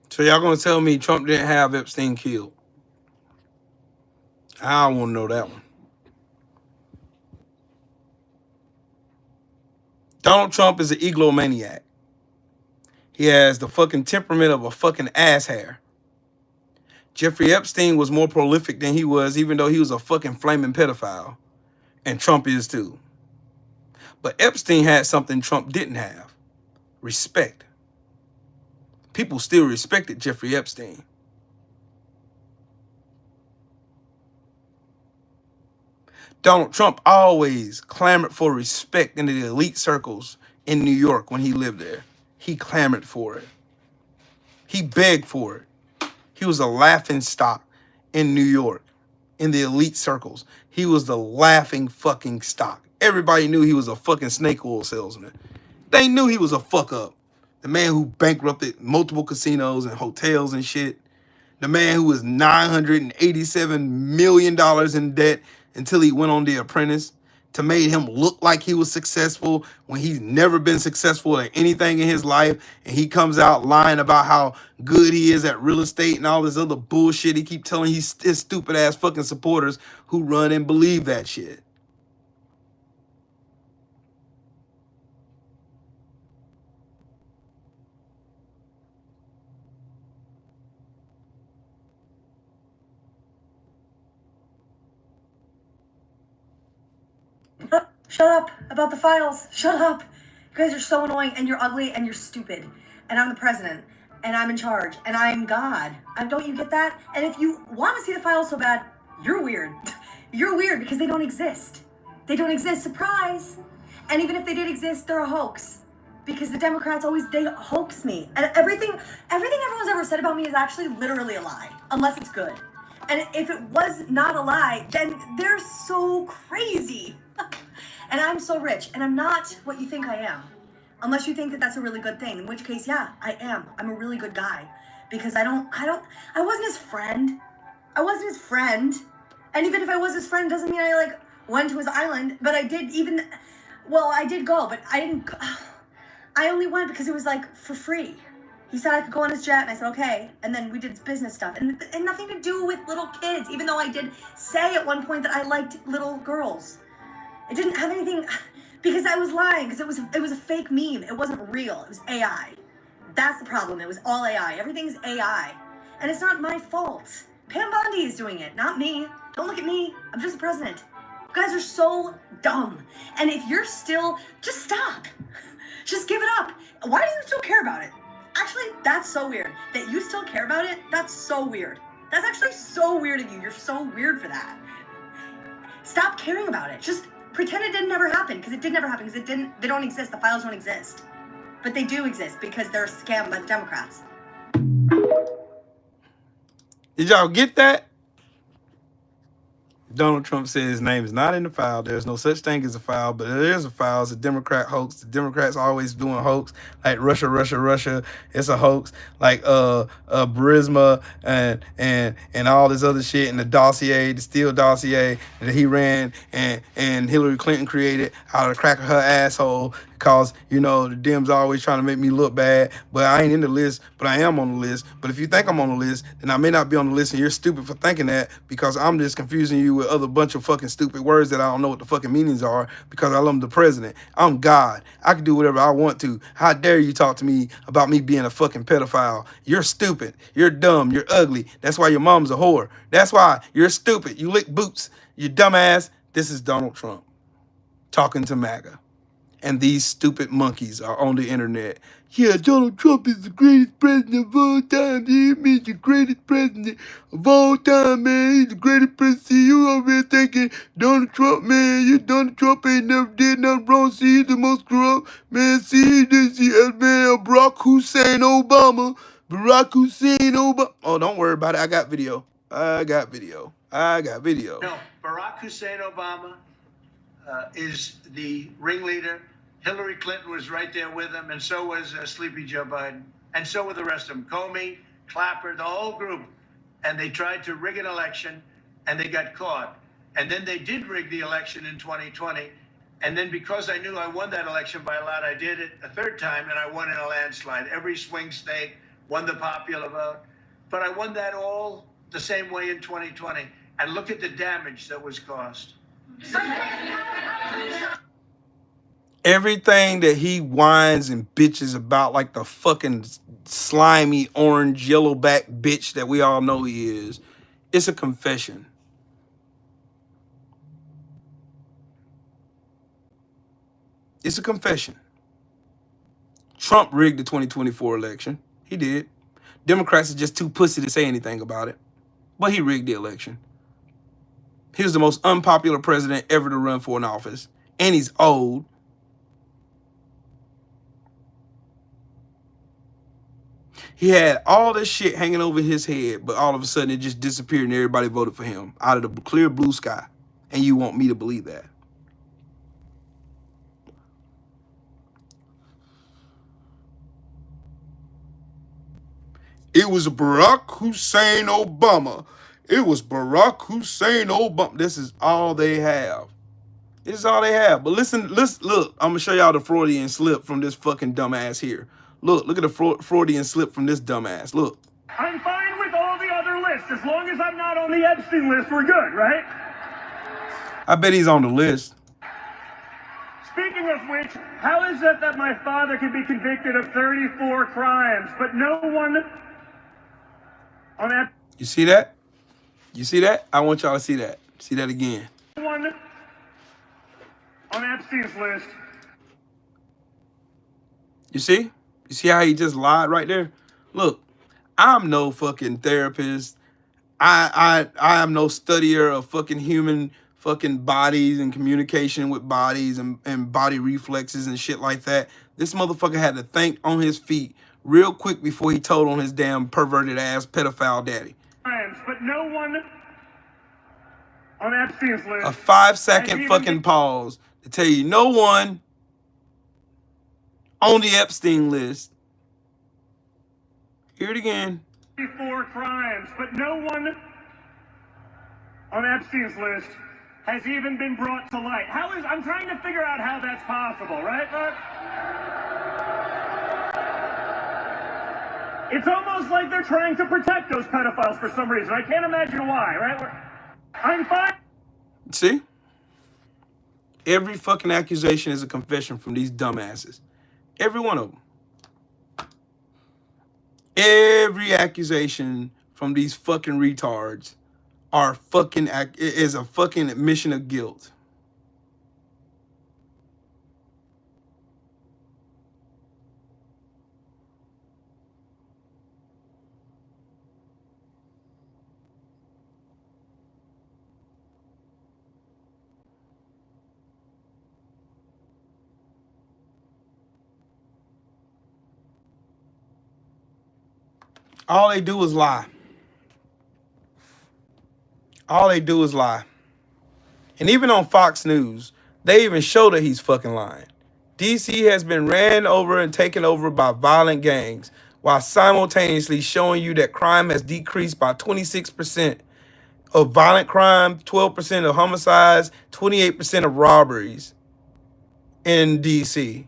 So y'all gonna tell me Trump didn't have Epstein killed? I don't want to know that one. Donald Trump is an egomaniac. He has the fucking temperament of a fucking asshair. Jeffrey Epstein was more prolific than he was, even though he was a fucking flaming pedophile. And Trump is too. But Epstein had something Trump didn't have. Respect. People still respected Jeffrey Epstein. Donald Trump always clamored for respect in the elite circles in New York when he lived there. He clamored for it. He begged for it. He was a laughing stock in New York, in the elite circles. He was the laughing fucking stock. Everybody knew he was a fucking snake oil salesman. They knew he was a fuck up. The man who bankrupted multiple casinos and hotels and shit. The man who was $987 million in debt until he went on The Apprentice to make him look like he was successful when he's never been successful at anything in his life. And he comes out lying about how good he is at real estate and all this other bullshit he keep telling his stupid ass fucking supporters who run and believe that shit. Shut up about the files. Shut up. You guys are so annoying, and you're ugly, and you're stupid. And I'm the president, and I'm in charge, and I'm God. Don't you get that? And if you want to see the files so bad, you're weird. You're weird because they don't exist. They don't exist. Surprise. And even if they did exist, they're a hoax. Because the Democrats they hoax me. And everything everyone's ever said about me is actually literally a lie, unless it's good. And if it was not a lie, then they're so crazy. And I'm so rich, and I'm not what you think I am. Unless you think that that's a really good thing, in which case, yeah, I am. I'm a really good guy. Because I wasn't his friend. I wasn't his friend. And even if I was his friend, doesn't mean I, went to his island. But I did I did go, but I didn't, I only went because it was, for free. He said I could go on his jet, and I said, okay. And then we did business stuff. And nothing to do with little kids, even though I did say at one point that I liked little girls. It didn't have anything, because I was lying, because it was a fake meme. It wasn't real. It was AI. That's the problem. It was all AI. Everything's AI. And it's not my fault. Pam Bondi is doing it, not me. Don't look at me. I'm just the president. You guys are so dumb. And if you're still, just stop. Just give it up. Why do you still care about it? Actually, that's so weird. That you still care about it, that's so weird. That's actually so weird of you. You're so weird for that. Stop caring about it. Just pretend it didn't ever happen, because it did never happen, because they don't exist. The files don't exist. But they do exist because they're a scam by the Democrats. Did y'all get that? Donald Trump said his name is not in the file. There's no such thing as a file, but there is a file. It's a Democrat hoax. The Democrats always doing hoax, like Russia. It's a hoax, like Burisma and all this other shit, and the dossier, the Steele dossier that he ran and Hillary Clinton created out of the crack of her asshole. Because, the Dems always trying to make me look bad, but I ain't in the list, but I am on the list. But if you think I'm on the list, then I may not be on the list, and you're stupid for thinking that, because I'm just confusing you with other bunch of fucking stupid words that I don't know what the fucking meanings are, because I'm the president. I'm God. I can do whatever I want to. How dare you talk to me about me being a fucking pedophile? You're stupid. You're dumb. You're ugly. That's why your mom's a whore. That's why you're stupid. You lick boots. You dumbass. This is Donald Trump talking to MAGA. And these stupid monkeys are on the internet. Yeah, Donald Trump is the greatest president of all time. Yeah, he's the greatest president of all time, man. He's the greatest president. See, you over here thinking, Donald Trump, man, Donald Trump ain't never did nothing wrong. See, he's the most corrupt. Man, see, man, Barack Hussein Obama. Oh, don't worry about it. I got video. No, Barack Hussein Obama is the ringleader. Hillary Clinton was right there with him, and so was Sleepy Joe Biden, and so were the rest of them. Comey, Clapper, the whole group. And they tried to rig an election, and they got caught. And then they did rig the election in 2020. And then because I knew I won that election by a lot, I did it a third time, and I won in a landslide. Every swing state won the popular vote. But I won that all the same way in 2020. And look at the damage that was caused. Everything that he whines and bitches about, like the fucking slimy orange yellowback bitch that we all know he is, it's a confession. It's a confession. Trump rigged the 2024 election. He did. Democrats are just too pussy to say anything about it. But he rigged the election. He was the most unpopular president ever to run for an office. And he's old. He had all this shit hanging over his head, but all of a sudden it just disappeared and everybody voted for him out of the clear blue sky. And you want me to believe that? It was Barack Hussein Obama. It was Barack Hussein Obama. This is all they have. This is all they have. But listen, look. I'm gonna show y'all the Freudian slip from this fucking dumbass here. Look at the Freudian slip from this dumbass. Look. I'm fine with all the other lists. As long as I'm not on the Epstein list, we're good, right? I bet he's on the list. Speaking of which, how is it that my father can be convicted of 34 crimes, but no one on that? You see that? You see that? I want y'all to see that. See that again. One on Epstein's list. You see? You see how he just lied right there? Look, I'm no fucking therapist. I am no studier of fucking human fucking bodies and communication with bodies and body reflexes and shit like that. This motherfucker had to think on his feet real quick before he told on his damn perverted ass pedophile daddy. But no one on Epstein's list. A 5-second fucking pause to tell you no one on the Epstein list. Hear it again. 34 crimes, but no one on Epstein's list has even been brought to light. I'm trying to figure out how that's possible, right? It's almost like they're trying to protect those pedophiles for some reason. I can't imagine why, right? I'm fine. See? Every fucking accusation is a confession from these dumbasses. Every one of them. Every accusation from these fucking retards are fucking is a fucking admission of guilt. All they do is lie. All they do is lie. And even on Fox News, they even show that he's fucking lying. DC has been ran over and taken over by violent gangs, while simultaneously showing you that crime has decreased by 26% of violent crime, 12% of homicides, 28% of robberies in DC.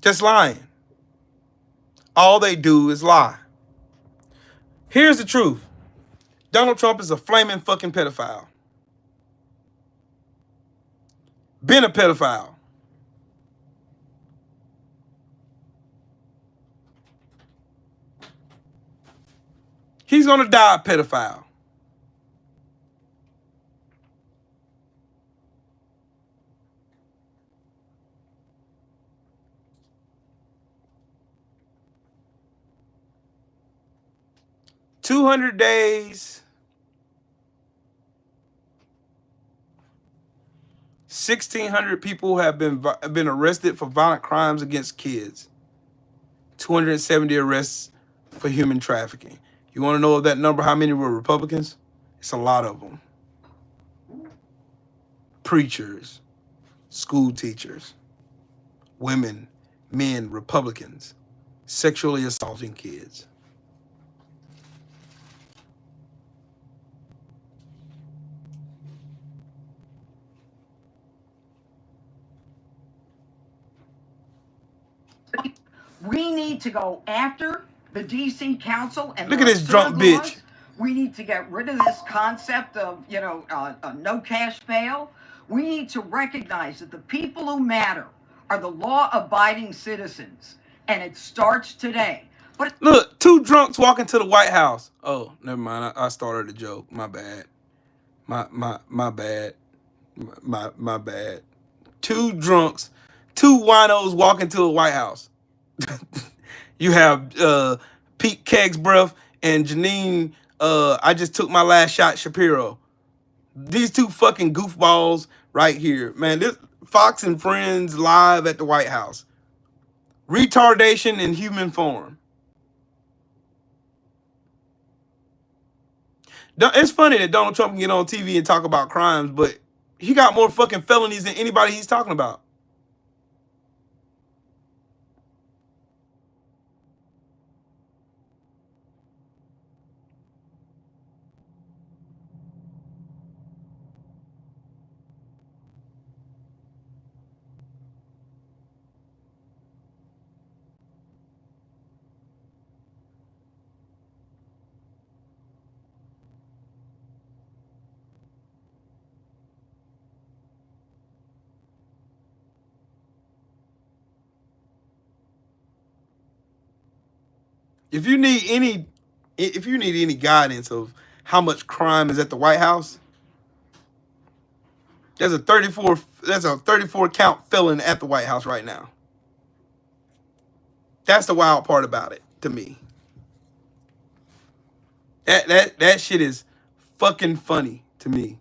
Just lying. All they do is lie. Here's the truth. Donald Trump is a flaming fucking pedophile. Been a pedophile. He's gonna die a pedophile. $200 days, 1,600 people have been arrested for violent crimes against kids. 270 arrests for human trafficking. You want to know that number? How many were Republicans? It's a lot of them. Preachers, school teachers, women, men, Republicans, sexually assaulting kids. We need to go after the DC Council and look at this drunk bitch. Laws. We need to get rid of this concept of, no cash bail. We need to recognize that the people who matter are the law-abiding citizens, and it starts today. But look, two drunks walking to the White House. Oh, never mind. I started a joke. My bad. My bad. My bad. Two drunks, two winos walking to the White House. You have Pete Keg's breath and Janine, I just took my last shot, Shapiro. These two fucking goofballs right here, man. This Fox and Friends live at the White House. Retardation in human form. It's funny that Donald Trump can get on TV and talk about crimes, but he got more fucking felonies than anybody he's talking about. If you need any guidance of how much crime is at the White House, there's a 34 count felon at the White House right now. That's the wild part about it to me. That shit is fucking funny to me.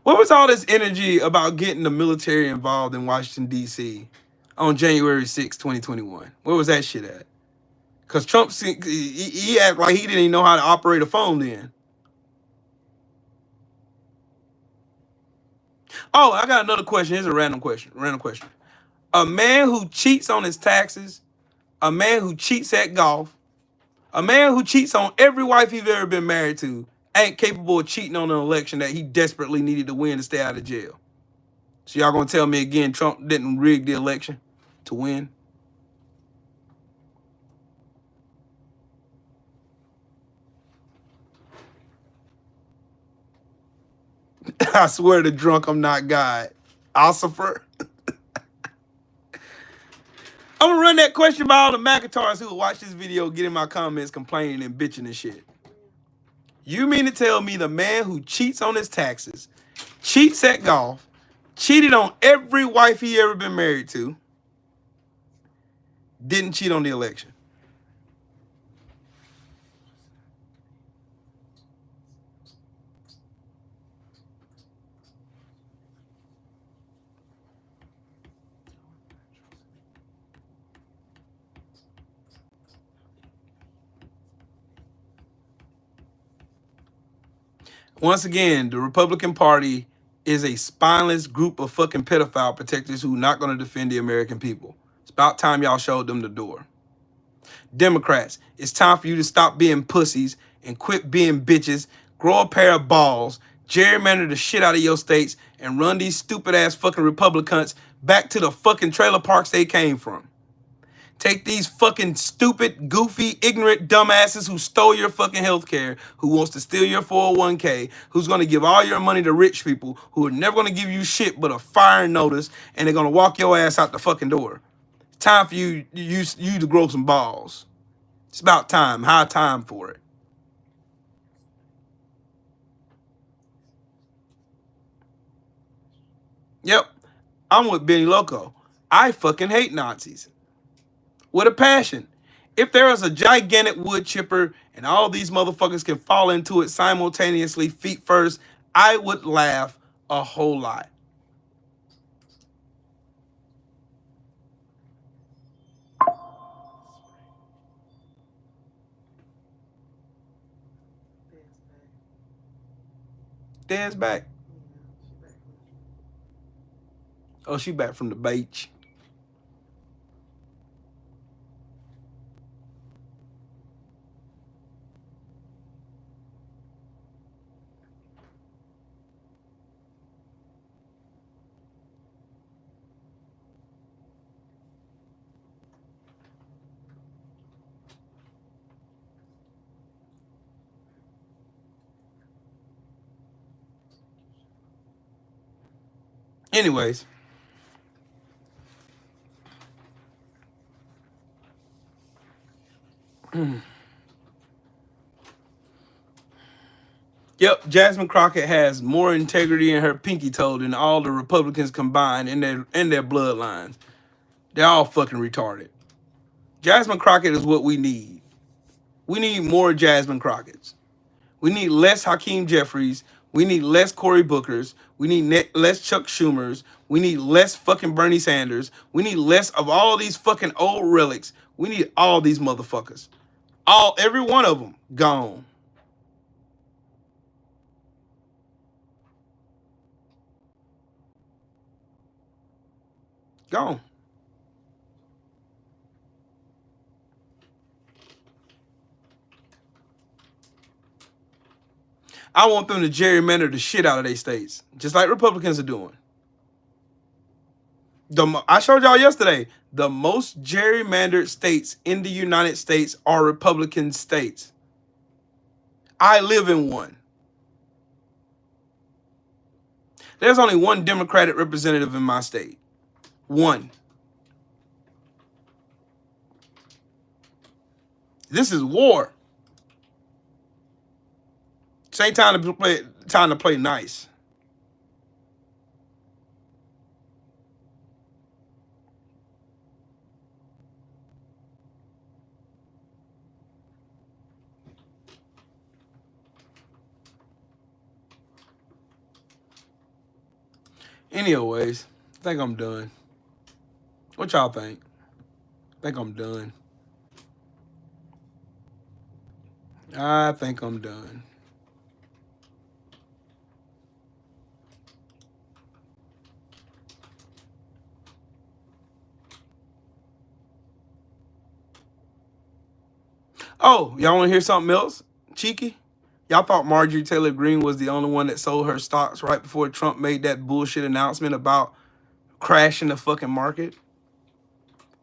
What was all this energy about getting the military involved in Washington, D.C. on January 6, 2021? Where was that shit at? Because Trump, he acted like he didn't even know how to operate a phone then. Oh, I got another question. Here's a random question. A man who cheats on his taxes, a man who cheats at golf, a man who cheats on every wife he's ever been married to ain't capable of cheating on an election that he desperately needed to win to stay out of jail. So y'all gonna tell me again Trump didn't rig the election to win? I swear to drunk I'm not God. Ossifer. I'm gonna run that question by all the McIntyres who will watch this video, get in my comments complaining and bitching and shit. You mean to tell me the man who cheats on his taxes, cheats at golf, cheated on every wife he ever been married to, didn't cheat on the election? Once again, the Republican Party is a spineless group of fucking pedophile protectors who are not going to defend the American people. It's about time y'all showed them the door. Democrats, it's time for you to stop being pussies and quit being bitches, grow a pair of balls, gerrymander the shit out of your states, and run these stupid ass fucking Republicans back to the fucking trailer parks they came from. Take these fucking stupid, goofy, ignorant dumbasses who stole your fucking health care, who wants to steal your 401k, who's going to give all your money to rich people, who are never going to give you shit but a fire notice, and they're going to walk your ass out the fucking door. It's time for you to grow some balls. It's about time. High time for it. Yep. I'm with Benny Loco. I fucking hate Nazis. With a passion. If there is a gigantic wood chipper and all these motherfuckers can fall into it simultaneously, feet first, I would laugh a whole lot. Dad's back. Oh, she back from the beach. Anyways. Yep, Jasmine Crockett has more integrity in her pinky toe than all the Republicans combined in their bloodlines. They're all fucking retarded. Jasmine Crockett is what we need. We need more Jasmine Crockett's. We need less Hakeem Jeffries. We need less Cory Bookers. We need less Chuck Schumers. We need less fucking Bernie Sanders. We need less of all these fucking old relics. We need all these motherfuckers. Every one of them gone. Gone. I want them to gerrymander the shit out of their states, just like Republicans are doing. I showed y'all yesterday, the most gerrymandered states in the United States are Republican states. I live in one. There's only one Democratic representative in my state. One. This is war. This ain't time to play nice. Anyways, I think I'm done. What y'all think? I think I'm done. I think I'm done. Oh, y'all want to hear something else? Cheeky? Y'all thought Marjorie Taylor Greene was the only one that sold her stocks right before Trump made that bullshit announcement about crashing the fucking market?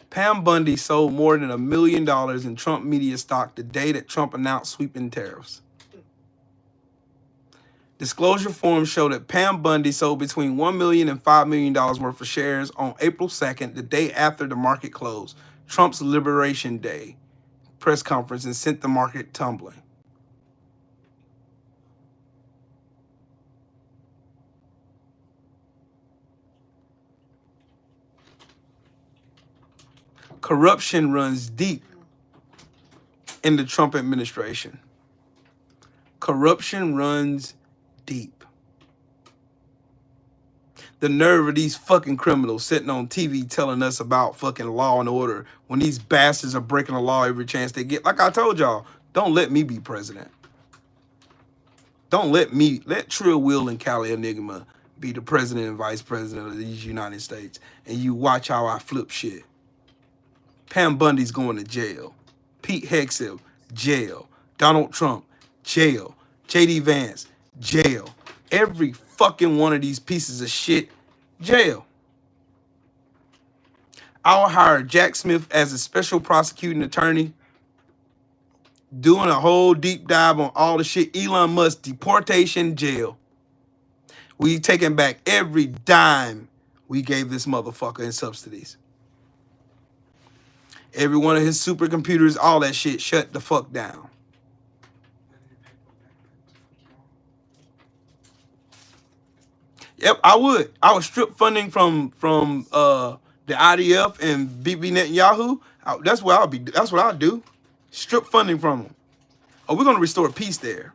Pam Bundy sold more than $1 million in Trump media stock the day that Trump announced sweeping tariffs. Disclosure forms show that Pam Bundy sold between $1 million and $5 million worth of shares on April 2nd, the day after the market closed, Trump's Liberation Day press conference, and sent the market tumbling. Corruption runs deep in the Trump administration. Corruption runs deep. The nerve of these fucking criminals sitting on TV telling us about fucking law and order when these bastards are breaking the law every chance they get. Like I told y'all, don't let me be president. Don't let Trill, Will, and Cali Enigma be the president and vice president of these United States, and you watch how I flip shit. Pam Bundy's going to jail. Pete Hegseth, jail. Donald Trump, jail. J.D. Vance, jail. Every fucking one of these pieces of shit, jail. I'll hire Jack Smith as a special prosecuting attorney, doing a whole deep dive on all the shit. Elon Musk, deportation, jail. We taking back every dime we gave this motherfucker in subsidies. Every one of his supercomputers, all that shit, shut the fuck down. Yep, I would. I would strip funding from the IDF and Bibi Netanyahu. That's what I'll be. That's what I'll do. Strip funding from them. Oh, we're gonna restore peace there.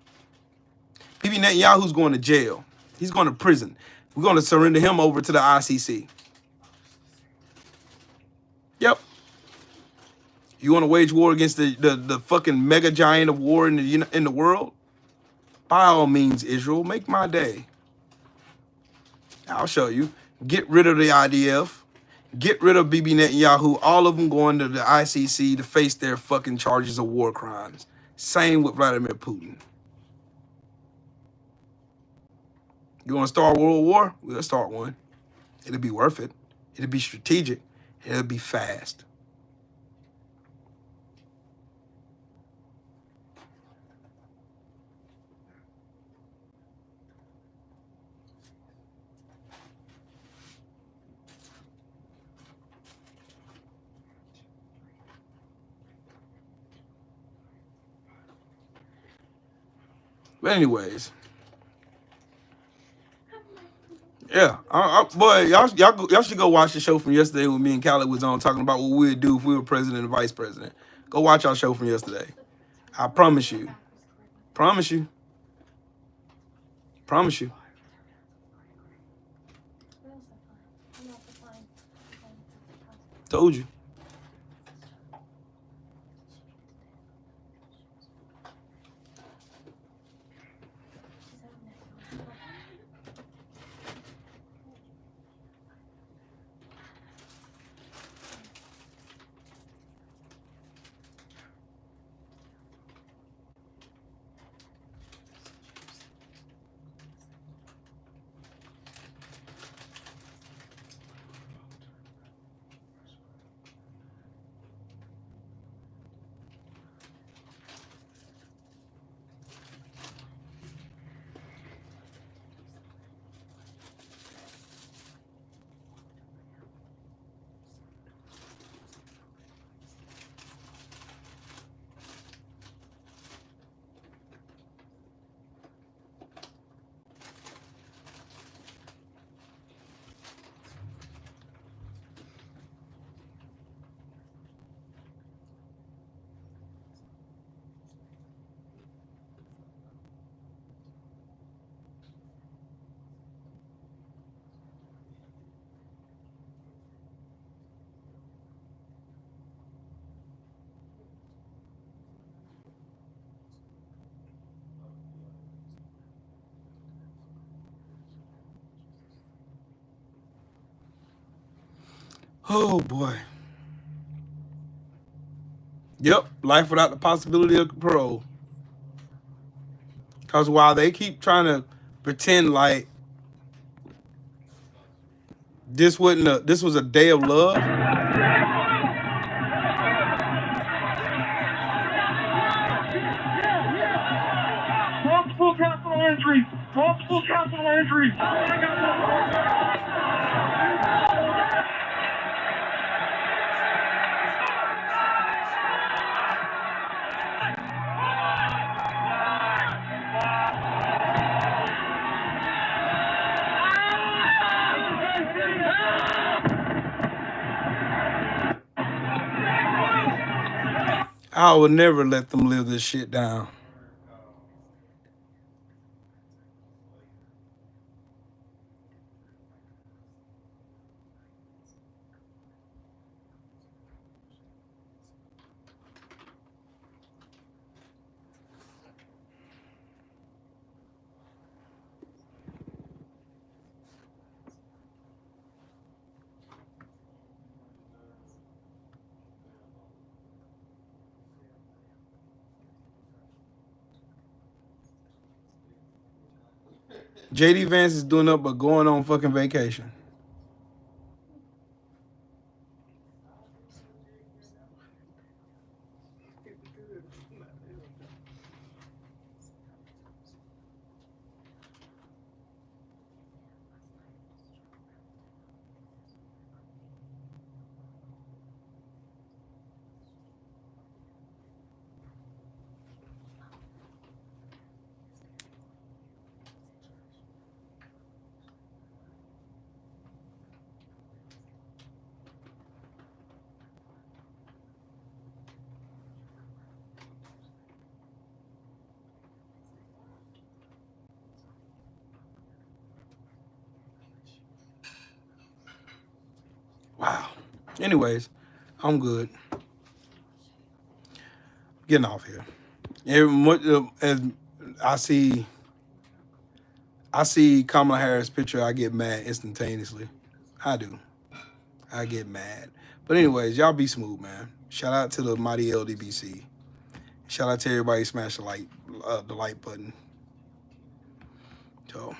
Bibi Netanyahu's going to jail. He's going to prison. We're gonna surrender him over to the ICC. Yep. You want to wage war against the fucking mega giant of war in the world? By all means, Israel, make my day. I'll show you. Get rid of the IDF. Get rid of Bibi Netanyahu. All of them going to the ICC to face their fucking charges of war crimes. Same with Vladimir Putin. You want to start a world war? We'll start one. It'll be worth it. It'll be strategic. It'll be fast. But anyways, yeah, boy, y'all should go watch the show from yesterday when me and Khaled was on talking about what we'd do if we were president and vice president. Go watch our show from yesterday. I promise you. Promise you. Promise you. Told you. Oh boy. Yep, life without the possibility of parole. Because while they keep trying to pretend like this was a day of love. Multiple capital injuries. Multiple capital injuries. I would never let them live this shit down. JD Vance is doing up but going on fucking vacation. Wow. Anyways, I'm good. Getting off here. As I see Kamala Harris picture, I get mad instantaneously. I do. I get mad. But anyways, y'all be smooth, man. Shout out to the mighty LDBC. Shout out to everybody who smashed the like button. So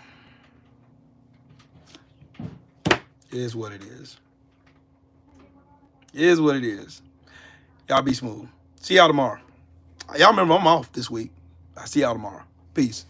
it is what it is. It is what it is. Y'all be smooth. See y'all tomorrow. Y'all remember I'm off this week. I see y'all tomorrow. Peace.